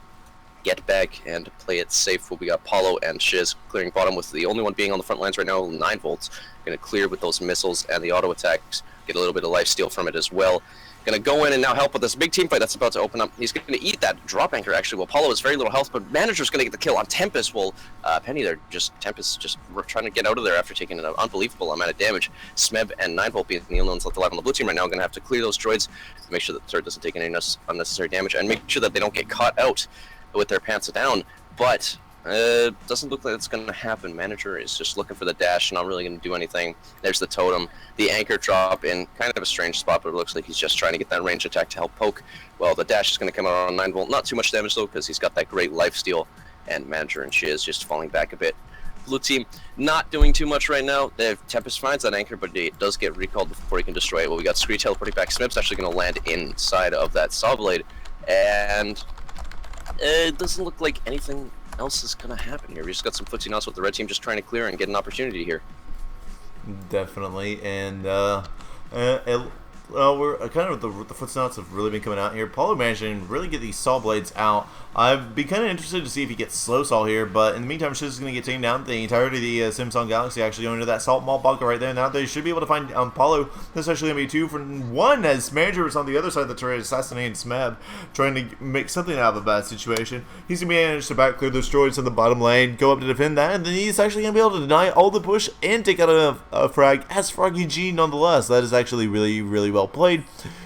get back and play it safe. We got Paulo and Shiz clearing bottom, with the only one being on the front lines right now, 9 volts. Going to clear with those missiles and the auto attacks, get a little bit of life steal from it as well. Going to go in and now help with this big team fight that's about to open up. He's going to eat that drop anchor, actually, while Paulo has very little health, but Manager's going to get the kill on Tempest, while Penny there, Tempest just trying to get out of there after taking an unbelievable amount of damage. Smeb and 9 volt being the only ones left alive on the blue team right now, going to have to clear those droids to make sure that the turret doesn't take any unnecessary damage, and make sure that they don't get caught out with their pants down. But doesn't look like it's going to happen. Manager is just looking for the dash, not really going to do anything. There's the totem, the anchor drop in kind of a strange spot, but it looks like he's just trying to get that range attack to help poke. Well, the dash is going to come out on 9 volt. Not too much damage though, because he's got that great life steal, and Manager and Shiz just falling back a bit. Blue team not doing too much right now. Tempest finds that anchor, but it does get recalled before he can destroy it. Well, we got Scree teleporting back. Smip's actually going to land inside of that saw blade, and it doesn't look like anything else is going to happen here. We just got some footsie knots with the red team just trying to clear and get an opportunity here. Definitely, and we're kind of the footsie knots have really been coming out here. Paulo managing to really get these saw blades out. I'd be kind of interested to see if he gets slow saw here, but in the meantime, Shiz is going to get taken down. The entirety of the Samsung Galaxy actually going into that salt mall bunker right there. Now they should be able to find Paulo. This is actually going to be 2 for 1, as Manager is on the other side of the turret assassinating Smeb, trying to make something out of a bad situation. He's going to manage to back clear those droids in the bottom lane, go up to defend that, and then he's actually going to be able to deny all the push and take out a frag as Froggy G nonetheless. That is actually really, really well played.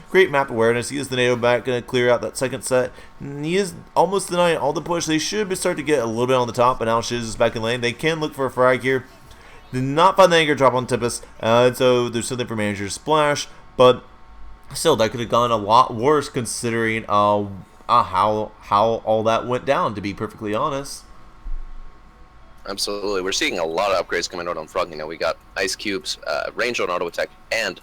Great map awareness. He is the NATO back, going to clear out that second set. And he is almost denying all the push. They should start to get a little bit on the top, but now Shiz is back in lane. They can look for a frag here. Did not find the anchor drop on Tempest, so there's something for Manager splash, but still, that could have gone a lot worse considering how all that went down, to be perfectly honest. Absolutely. We're seeing a lot of upgrades coming out on Frog. You know, we got ice cubes, range on auto attack, and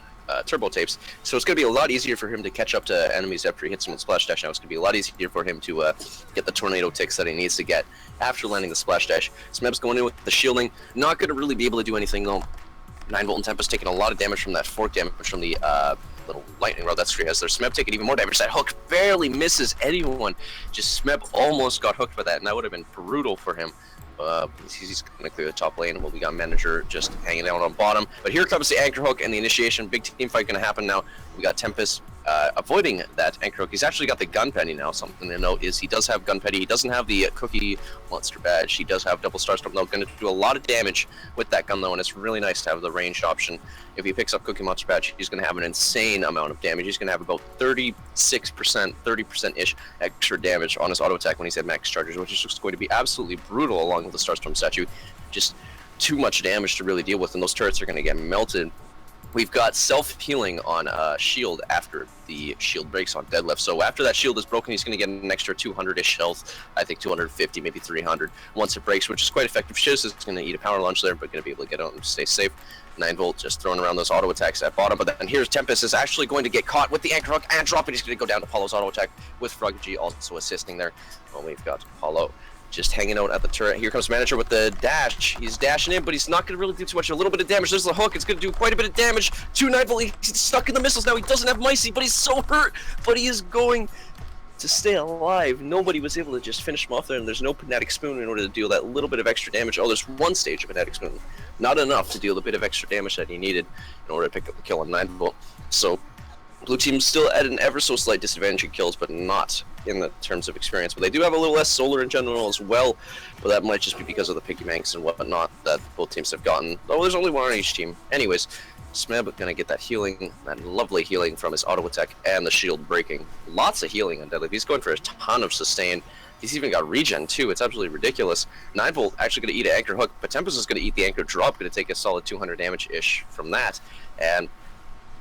turbo tapes, so it's going to be a lot easier for him to catch up to enemies after he hits them with splash dash. Now it's going to be a lot easier for him to get the tornado ticks that he needs to get after landing the splash dash. Smeb's going in with the shielding, not going to really be able to do anything though. 9 volt and Tempest taking a lot of damage from that fork damage from the little lightning rod that Scree has there. Smeb taking even more damage. That hook barely misses anyone. Just Smeb almost got hooked by that, and that would have been brutal for him. He's going to clear the top lane. Well, we got Manager just hanging out on bottom. But here comes the anchor hook and the initiation. Big team fight going to happen now. We got Tempest avoiding that anchor hook. He's actually got the gun penny now. Something to note is he does have gun penny. He doesn't have the cookie monster badge. He does have double star storm. Though, going to do a lot of damage with that gun though, and it's really nice to have the ranged option. If he picks up cookie monster badge, he's going to have an insane amount of damage. He's going to have about 36%, 30%-ish extra damage on his auto attack when he's at max charges, which is just going to be absolutely brutal along with the Starstorm statue. Just too much damage to really deal with, and those turrets are going to get melted. We've got self-healing on shield after the shield breaks on Deadlift. So after that shield is broken, he's going to get an extra 200-ish health. I think 250, maybe 300 once it breaks, which is quite effective. Shiz is going to eat a power lunge there, but going to be able to get out and stay safe. 9 volt just throwing around those auto attacks at bottom. But then here's Tempest is actually going to get caught with the anchor hook and drop it. He's going to go down to Paulo's auto attack with Frog G also assisting there. Well, we've got Paulo just hanging out at the turret. Here comes Manager with the dash. He's dashing in, but he's not going to really do too much. A little bit of damage. There's the hook. It's going to do quite a bit of damage. 2 9 volt. He's stuck in the missiles now. He doesn't have Micey, but he's so hurt. But he is going to stay alive. Nobody was able to just finish him off there, and there's no Pneumatic Spoon in order to deal that little bit of extra damage. Oh, there's one stage of Pneumatic Spoon. Not enough to deal the bit of extra damage that he needed in order to pick up the kill on 9 volt. So blue team's still at an ever so slight disadvantage in kills, but not in the terms of experience. But they do have a little less solar in general as well, but that might just be because of the piggy banks and whatnot that both teams have gotten. Oh, there's only one on each team. Anyways, Smeb gonna get that healing, that lovely healing from his auto attack and the shield breaking. Lots of healing on Deadlift. He's going for a ton of sustain. He's even got regen too. It's absolutely ridiculous. 9 volt actually gonna eat an anchor hook, but Tempest is gonna eat the anchor drop, gonna take a solid 200 damage ish from that. And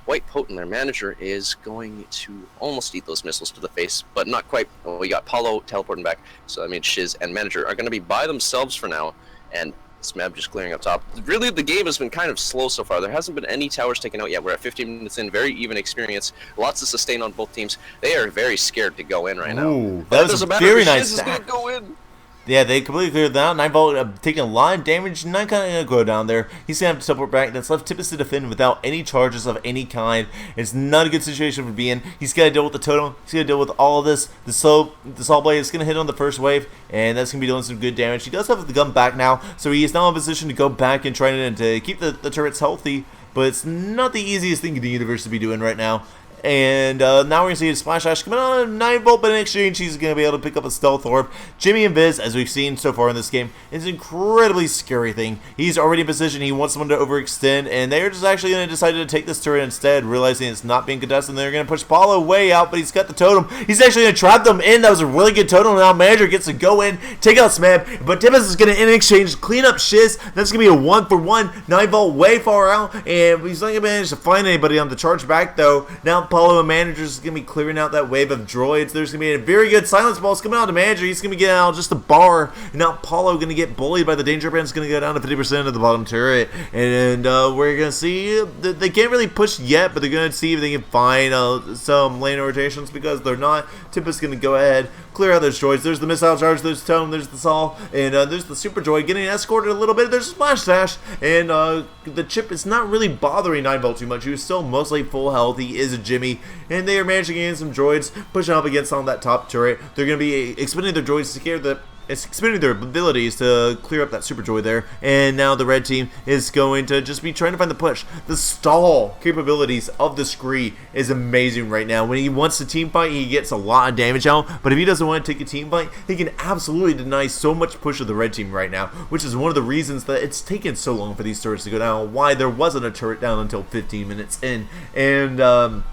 White Potent, their manager, is going to almost eat those missiles to the face, but not quite. Well, we got Paulo teleporting back, so that means Shiz and manager are going to be by themselves for now, and Smeb just clearing up top. Really, the game has been kind of slow so far. There hasn't been any towers taken out yet. We're at 15 minutes in, very even experience. Lots of sustain on both teams. They are very scared to go in right now. Ooh, that was a very nice stack. Go in. Yeah, they completely cleared that out. 9-Volt taking a lot of damage. Not kind of going to go down there. He's going to have to teleport back. That's left Tippus to defend without any charges of any kind. It's not a good situation for be in. He's got to deal with the totem. He's got to deal with all of this. The Soul Blade is going to hit on the first wave, and that's going to be doing some good damage. He does have the gun back now, so he is now in a position to go back and try to keep the turrets healthy, but it's not the easiest thing in the universe to be doing right now. And now we're going to see a Splash Dash coming on 9-Volt, but in exchange, he's going to be able to pick up a Stealth Orb. Jimmy and Viz, as we've seen so far in this game, is an incredibly scary thing. He's already in position. He wants someone to overextend, and they're just actually going to decide to take this turret instead, realizing it's not being contested, and they're going to push Paulo way out, but he's got the totem. He's actually going to trap them in. That was a really good totem. Now manager gets to go in, take out Smeb, but Tippus is going to, in exchange, clean up Shiz. That's going to be a 1-for-1. 9-Volt way far out, and he's not going to manage to find anybody on the charge back, though. Now Paulo and manager is going to be clearing out that wave of droids. There's going to be a very good silence balls coming out to manager. He's going to be getting out just a bar. And now Paulo going to get bullied by the danger band. It's going to go down to 50% of the bottom turret. And we're going to see they can't really push yet, but they're going to see if they can find some lane rotations because they're not. Tippus going to go ahead, clear out those droids. There's the missile charge, there's Tome, there's the Saul, and there's the super droid getting escorted a little bit. There's a Splash Dash, and the chip is not really bothering 9-Volt too much. He was still mostly full health. He is a Jimmy, and they are managing to gain some droids, pushing up against on that top turret. They're going to be expending their droids to scare it's expending their abilities to clear up that super droid there, and now the red team is going to just be trying to find the push. The stall capabilities of the Scree is amazing right now. When he wants to team fight, he gets a lot of damage out, but if he doesn't want to take a team fight, he can absolutely deny so much push of the red team right now, which is one of the reasons that it's taken so long for these turrets to go down, why there wasn't a turret down until 15 minutes in, and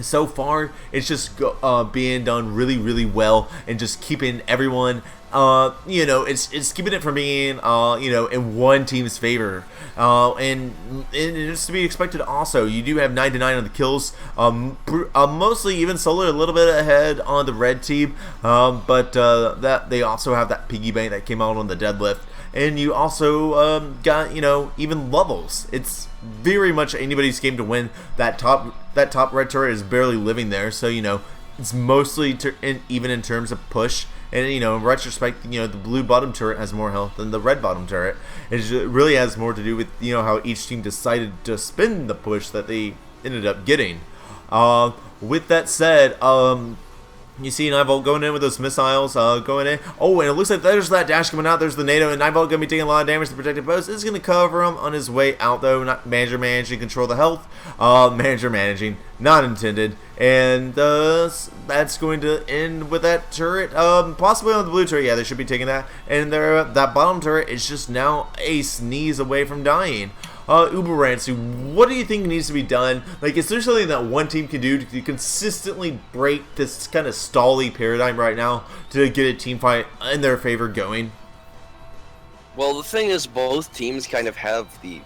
so far it's just being done really, really well, and just keeping everyone it's keeping it from being, in one team's favor. And it's to be expected also. You do have 9-9 on the kills. Mostly even Solar a little bit ahead on the red team. But that they also have that piggy bank that came out on the deadlift. And you also got, even levels. It's very much anybody's game to win. That top red turret is barely living there. So, it's mostly even in terms of push. And, in retrospect, the blue bottom turret has more health than the red bottom turret. It really has more to do with, how each team decided to spin the push that they ended up getting. With that said, you see 9-Volt going in with those missiles, going in. Oh, and it looks like there's that dash coming out. There's the NATO, and 9-Volt going to be taking a lot of damage to the protective post. This is going to cover him on his way out, though. Not manager managing control the health. Manager managing, not intended. And that's going to end with that turret. Possibly on the blue turret. Yeah, they should be taking that. And that bottom turret is just now a sneeze away from dying. Uberansu, what do you think needs to be done? Like, is there something that one team can do to consistently break this kind of stally paradigm right now to get a team fight in their favor going? Well, the thing is, both teams kind of have the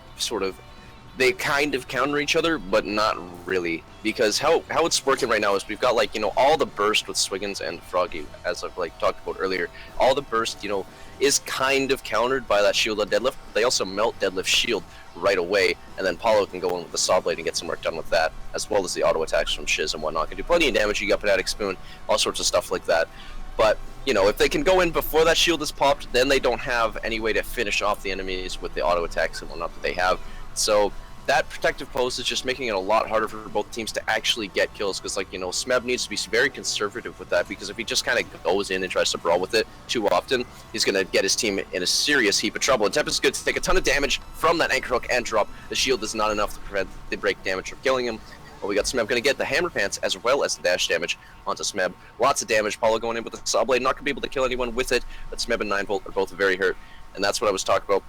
they kind of counter each other, but not really. Because how it's working right now is we've got, all the burst with Swiggins and Froggy, as I've, talked about earlier. All the burst, is kind of countered by that shield of Deadlift. They also melt Deadlift's shield right away, and then Paulo can go in with the Saw Blade and get some work done with that, as well as the auto attacks from Shiz and whatnot. Can do plenty of damage. You got Fanatic Spoon, all sorts of stuff like that. But, if they can go in before that shield is popped, then they don't have any way to finish off the enemies with the auto attacks and whatnot that they have. So that protective post is just making it a lot harder for both teams to actually get kills, because Smeb needs to be very conservative with that, because if he just kind of goes in and tries to brawl with it too often, he's going to get his team in a serious heap of trouble. And Tempest is good to take a ton of damage from that anchor hook and drop. The shield is not enough to prevent the break damage from killing him. But we got Smeb going to get the hammer pants as well as the dash damage onto Smeb. Lots of damage. Paulo going in with the Saw Blade, not going to be able to kill anyone with it, but Smeb and 9-Volt are both very hurt, and that's what I was talking about.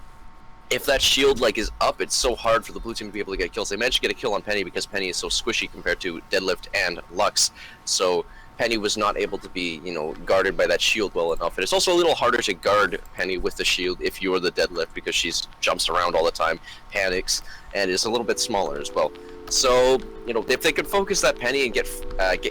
If that shield is up, it's so hard for the blue team to be able to get kills. They managed to get a kill on Penny because Penny is so squishy compared to Deadlift and Lux. So Penny was not able to be, guarded by that shield well enough. And it's also a little harder to guard Penny with the shield if you're the Deadlift, because she jumps around all the time, panics, and is a little bit smaller as well. So, you know, if they could focus that Penny and get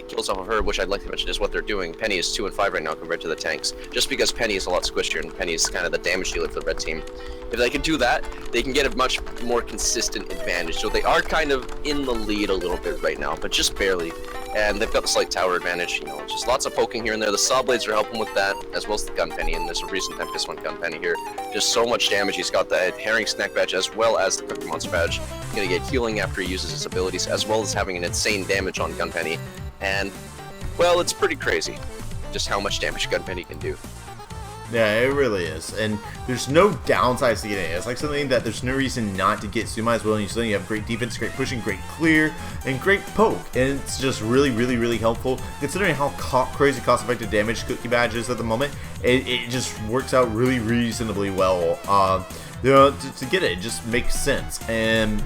kills off of her, which I'd like to mention is what they're doing. Penny is 2 and 5 right now compared to the tanks, just because Penny is a lot squishier and Penny is kind of the damage dealer for the red team. If they can do that, they can get a much more consistent advantage. So they are kind of in the lead a little bit right now, but just barely. And they've got the slight tower advantage, you know, just lots of poking here and there. The saw blades are helping with that, as well as the gun penny, and there's a reason Tempest went gun penny here. Just so much damage. He's got the herring snack badge as well as the cookie monster badge. He's gonna get healing after he uses his abilities, as well as having an insane damage on gun penny. And well, it's pretty crazy just how much damage gun penny can do. Yeah, it really is, and there's no downsides to getting it. It's like something that there's no reason not to get, so you might as well. And you have great defense, great pushing, great clear, and great poke, and it's just really, really, really helpful. Considering how crazy cost-effective damage Cookie Badge is at the moment, it just works out really reasonably well. You know, to get it just makes sense. And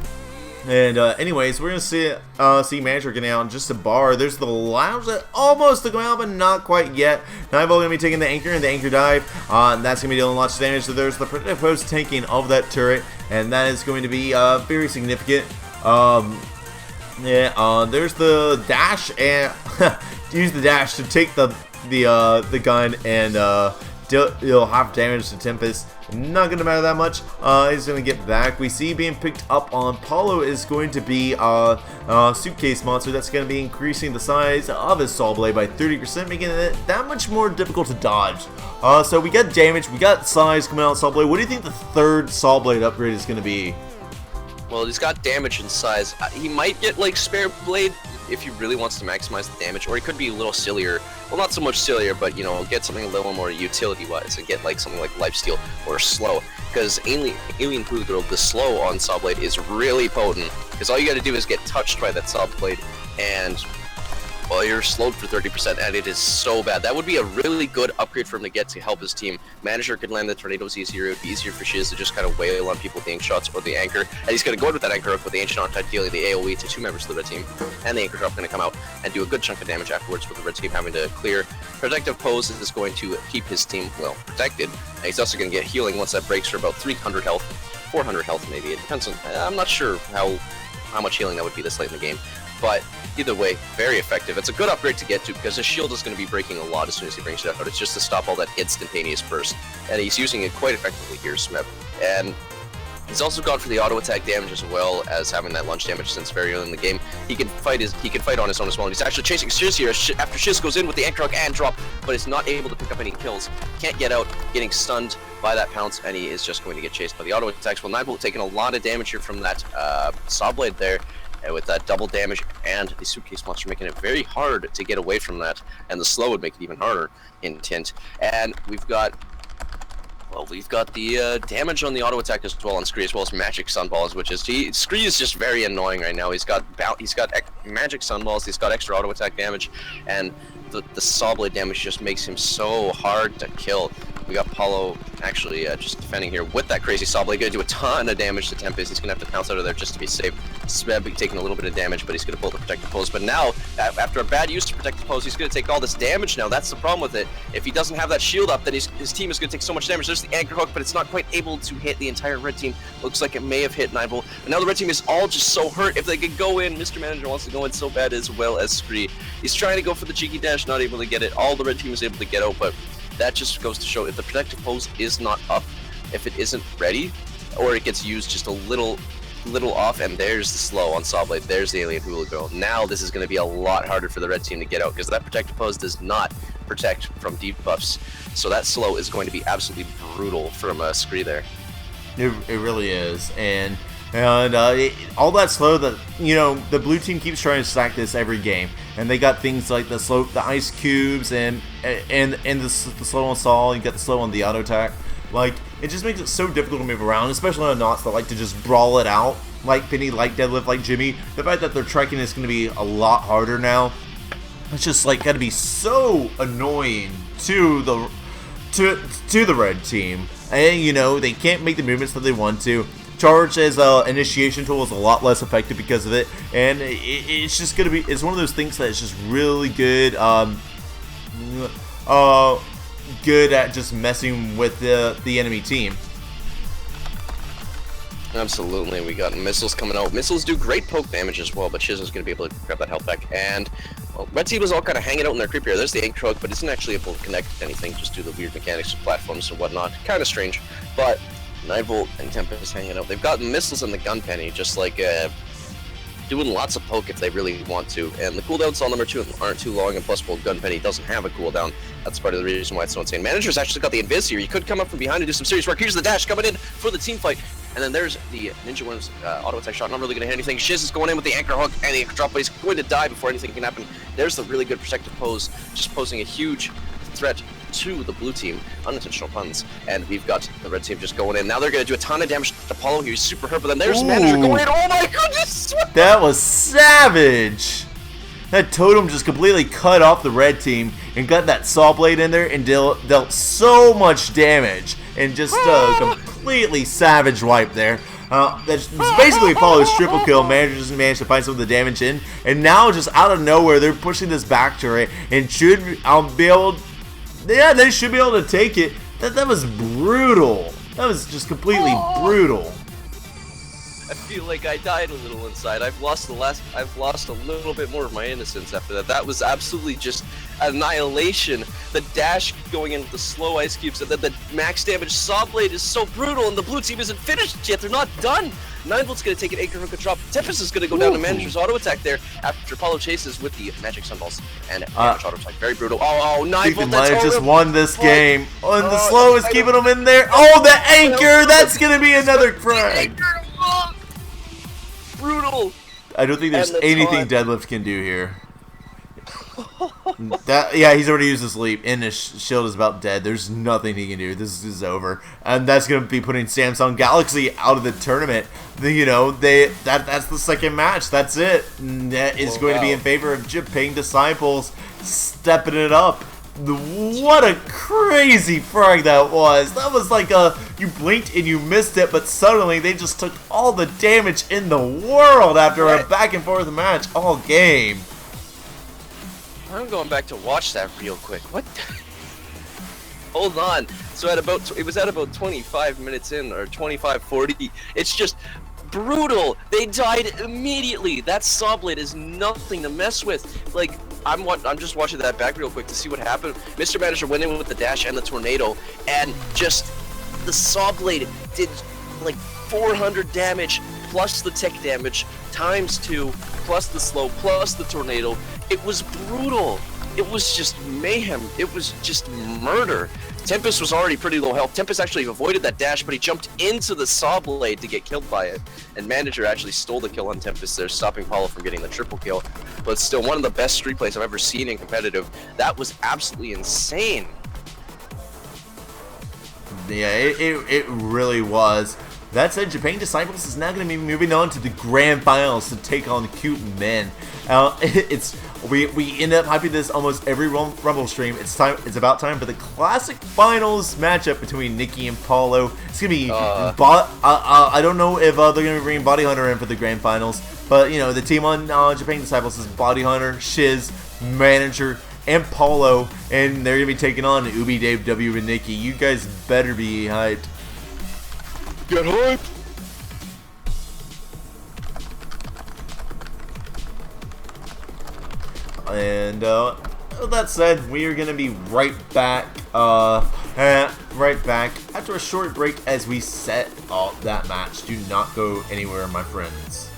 anyways, we're gonna see Manager getting out in just a bar. There's the lounge that almost took him out, but not quite yet. Nightfall gonna be taking the anchor and the anchor dive. And that's gonna be dealing lots of damage. So there's the protective post tanking of that turret, and that is going to be very significant. There's the dash, and use the dash to take the gun, and you'll have damage to Tempest. Not gonna matter that much. He's gonna get back. We see being picked up on Paulo is going to be a suitcase monster that's gonna be increasing the size of his saw blade by 30%, making it that much more difficult to dodge. So we got damage, we got size coming out of saw blade. What do you think the third saw blade upgrade is gonna be? Well, he's got damage and size. He might get like spare blade if he really wants to maximize the damage, or he could be a little sillier. Well, not so much sillier, but you know, get something a little more utility-wise and get like something like lifesteal or slow. Because Alien Blue Girl, the slow on saw blade is really potent. Because all you got to do is get touched by that saw blade, and well, you're slowed for 30%, and it is so bad. That would be a really good upgrade for him to get to help his team. Manager could land the tornadoes easier. It would be easier for Shiz to just kind of wail on people with the ink shots or the anchor. And he's going to go with that anchor hook with the ancient archetype, dealing the AoE to 2 members of the red team. And the anchor drop going to come out and do a good chunk of damage afterwards, with the red team having to clear. Protective pose is going to keep his team, well, protected. And he's also going to get healing once that breaks for about 300 health, 400 health maybe. It depends on, I'm not sure how much healing that would be this late in the game. But either way, very effective. It's a good upgrade to get to because his shield is going to be breaking a lot as soon as he brings it out. It's just to stop all that instantaneous burst. And he's using it quite effectively here, Smeb. And he's also gone for the auto attack damage as well as having that lunge damage since very early in the game. He can fight on his own as well. And he's actually chasing Shiz here after Shiz goes in with the anchor hook and drop, but is not able to pick up any kills. Can't get out, getting stunned by that pounce, and he is just going to get chased by the auto attacks. Well, Nightbolt taking a lot of damage here from that saw blade there. And with that double damage and the suitcase monster making it very hard to get away from that, and the slow would make it even harder in Tint. And we've got the damage on the auto attack as well on Scree, as well as magic sunballs, which is Scree is just very annoying right now. He's got magic sunballs, he's got extra auto attack damage, and the saw blade damage just makes him so hard to kill. We got Paulo actually just defending here with that crazy saw blade. Gonna do a ton of damage to Tempest. He's gonna have to pounce out of there just to be safe. Smeb taking a little bit of damage, but he's gonna pull the protective pose. But now, after a bad use to protective pose, he's gonna take all this damage now. That's the problem with it. If he doesn't have that shield up, then his team is gonna take so much damage. There's the anchor hook, but it's not quite able to hit the entire red team. Looks like it may have hit Nightbolt. But now the red team is all just so hurt. If they could go in, Mr. Manager wants to go in so bad, as well as Scree. He's trying to go for the cheeky dash, not able to get it. All the red team is able to get out, but that just goes to show if the protective pose is not up, if it isn't ready, or it gets used just a little off, and there's the slow on saw blade, there's the alien hula girl. Now this is going to be a lot harder for the red team to get out, because that protective pose does not protect from debuffs. So that slow is going to be absolutely brutal from Scree there. It really is, and all that slow that, you know, the blue team keeps trying to stack this every game, and they got things like the slow, the ice cubes, and the slow on saw. You got the slow on the auto attack. Like, it just makes it so difficult to move around, especially on knots that like to just brawl it out, like Penny, like Deadlift, like Jimmy. The fact that they're trekking is going to be a lot harder now. It's just like got to be so annoying to the red team, and you know they can't make the movements that they want to. Charge as an initiation tool is a lot less effective because of it, and it's just gonna be, it's one of those things that is just really good good at just messing with the enemy team. Absolutely, we got missiles coming out. Missiles do great poke damage as well, but Shiz is going to be able to grab that health back. And well, red team is all kind of hanging out in their creep area. There's the anchor hook, but isn't actually able to connect to anything just due to the weird mechanics of platforms and whatnot. Kind of strange, but 9-volt and Tempest hanging out. They've got missiles in the gun penny, just like doing lots of poke if they really want to. And the cooldowns on them aren't too long, and plus, well, gun penny doesn't have a cooldown. That's part of the reason why it's so insane. Manager's actually got the invis here. You could come up from behind and do some serious work. Here's the dash coming in for the team fight. And then there's the Ninja Worm's auto attack shot. Not really going to hit anything. Shiz is going in with the anchor hook and the anchor drop, but he's going to die before anything can happen. There's the really good protective pose, just posing a huge threat to the blue team. Unintentional puns. And we've got the red team just going in. Now they're going to do a ton of damage to Apollo. He's super hurt, but then there's Manager going in. Oh my goodness! That was savage! That totem just completely cut off the red team and got that saw blade in there and dealt so much damage. And just completely savage wipe there. That's basically Apollo's triple kill. Manager just managed to find some of the damage in. And now just out of nowhere, they're pushing this back turret and should be able... Yeah, they should be able to take it. That was brutal. That was just completely brutal. I feel like I died a little inside. I've lost a little bit more of my innocence after that. That was absolutely just annihilation. The dash going in with the slow ice cubes, and then the max damage saw blade is so brutal, and the blue team isn't finished yet. They're not done. 9-volt's gonna take an anchor hook and drop. Tempest is gonna go down to Manager's auto attack there after Apollo chases with the magic sunballs and damage auto attack. Very brutal. Oh, 9-volt. That's just won this game. Oh, and the slow is keeping them in there. Oh, the anchor. That's gonna be another frag. Brutal. I don't think there's anything Deadlift can do here. Yeah, he's already used his leap, and his shield is about dead. There's nothing he can do. This is over, and that's going to be putting Samsung Galaxy out of the tournament. That's the second match. That's it. That is going to be in favor of Xipang Disciples stepping it up. What a crazy frag that was. That was like you blinked and you missed it, but suddenly they just took all the damage in the world after a back and forth match all game. I'm going back to watch that real quick. What? Hold on. So it was at about 25 minutes in, or 25:40. It's just brutal. They died immediately. That saw blade is nothing to mess with. Like, I'm just watching that back real quick to see what happened. Mr. Manager went in with the dash and the tornado, and just the saw blade did like 400 damage plus the tech damage times 2 plus the slow plus the tornado. It was brutal. It was just mayhem. It was just murder. Tempest was already pretty low health. Tempest actually avoided that dash, but he jumped into the saw blade to get killed by it. And Manager actually stole the kill on Tempest there, stopping Paulo from getting the triple kill. But still, one of the best street plays I've ever seen in competitive. That was absolutely insane. Yeah, it really was. That said, Xipang Disciples is now going to be moving on to the grand finals to take on Cute Men. We end up hyping this almost every Rumble stream. It's about time for the classic finals matchup between Nikki and Paulo. It's gonna be I don't know if they're gonna be bringing Body Hunter in for the grand finals, but you know the team on Xipang Disciples is Body Hunter, Shiz, Manager, and Paulo, and they're gonna be taking on Ubi, Dave, W, and Nikki. You guys better be hyped. Get hyped! And that said, we are gonna be right back after a short break as we set up that match. Do not go anywhere, my friends.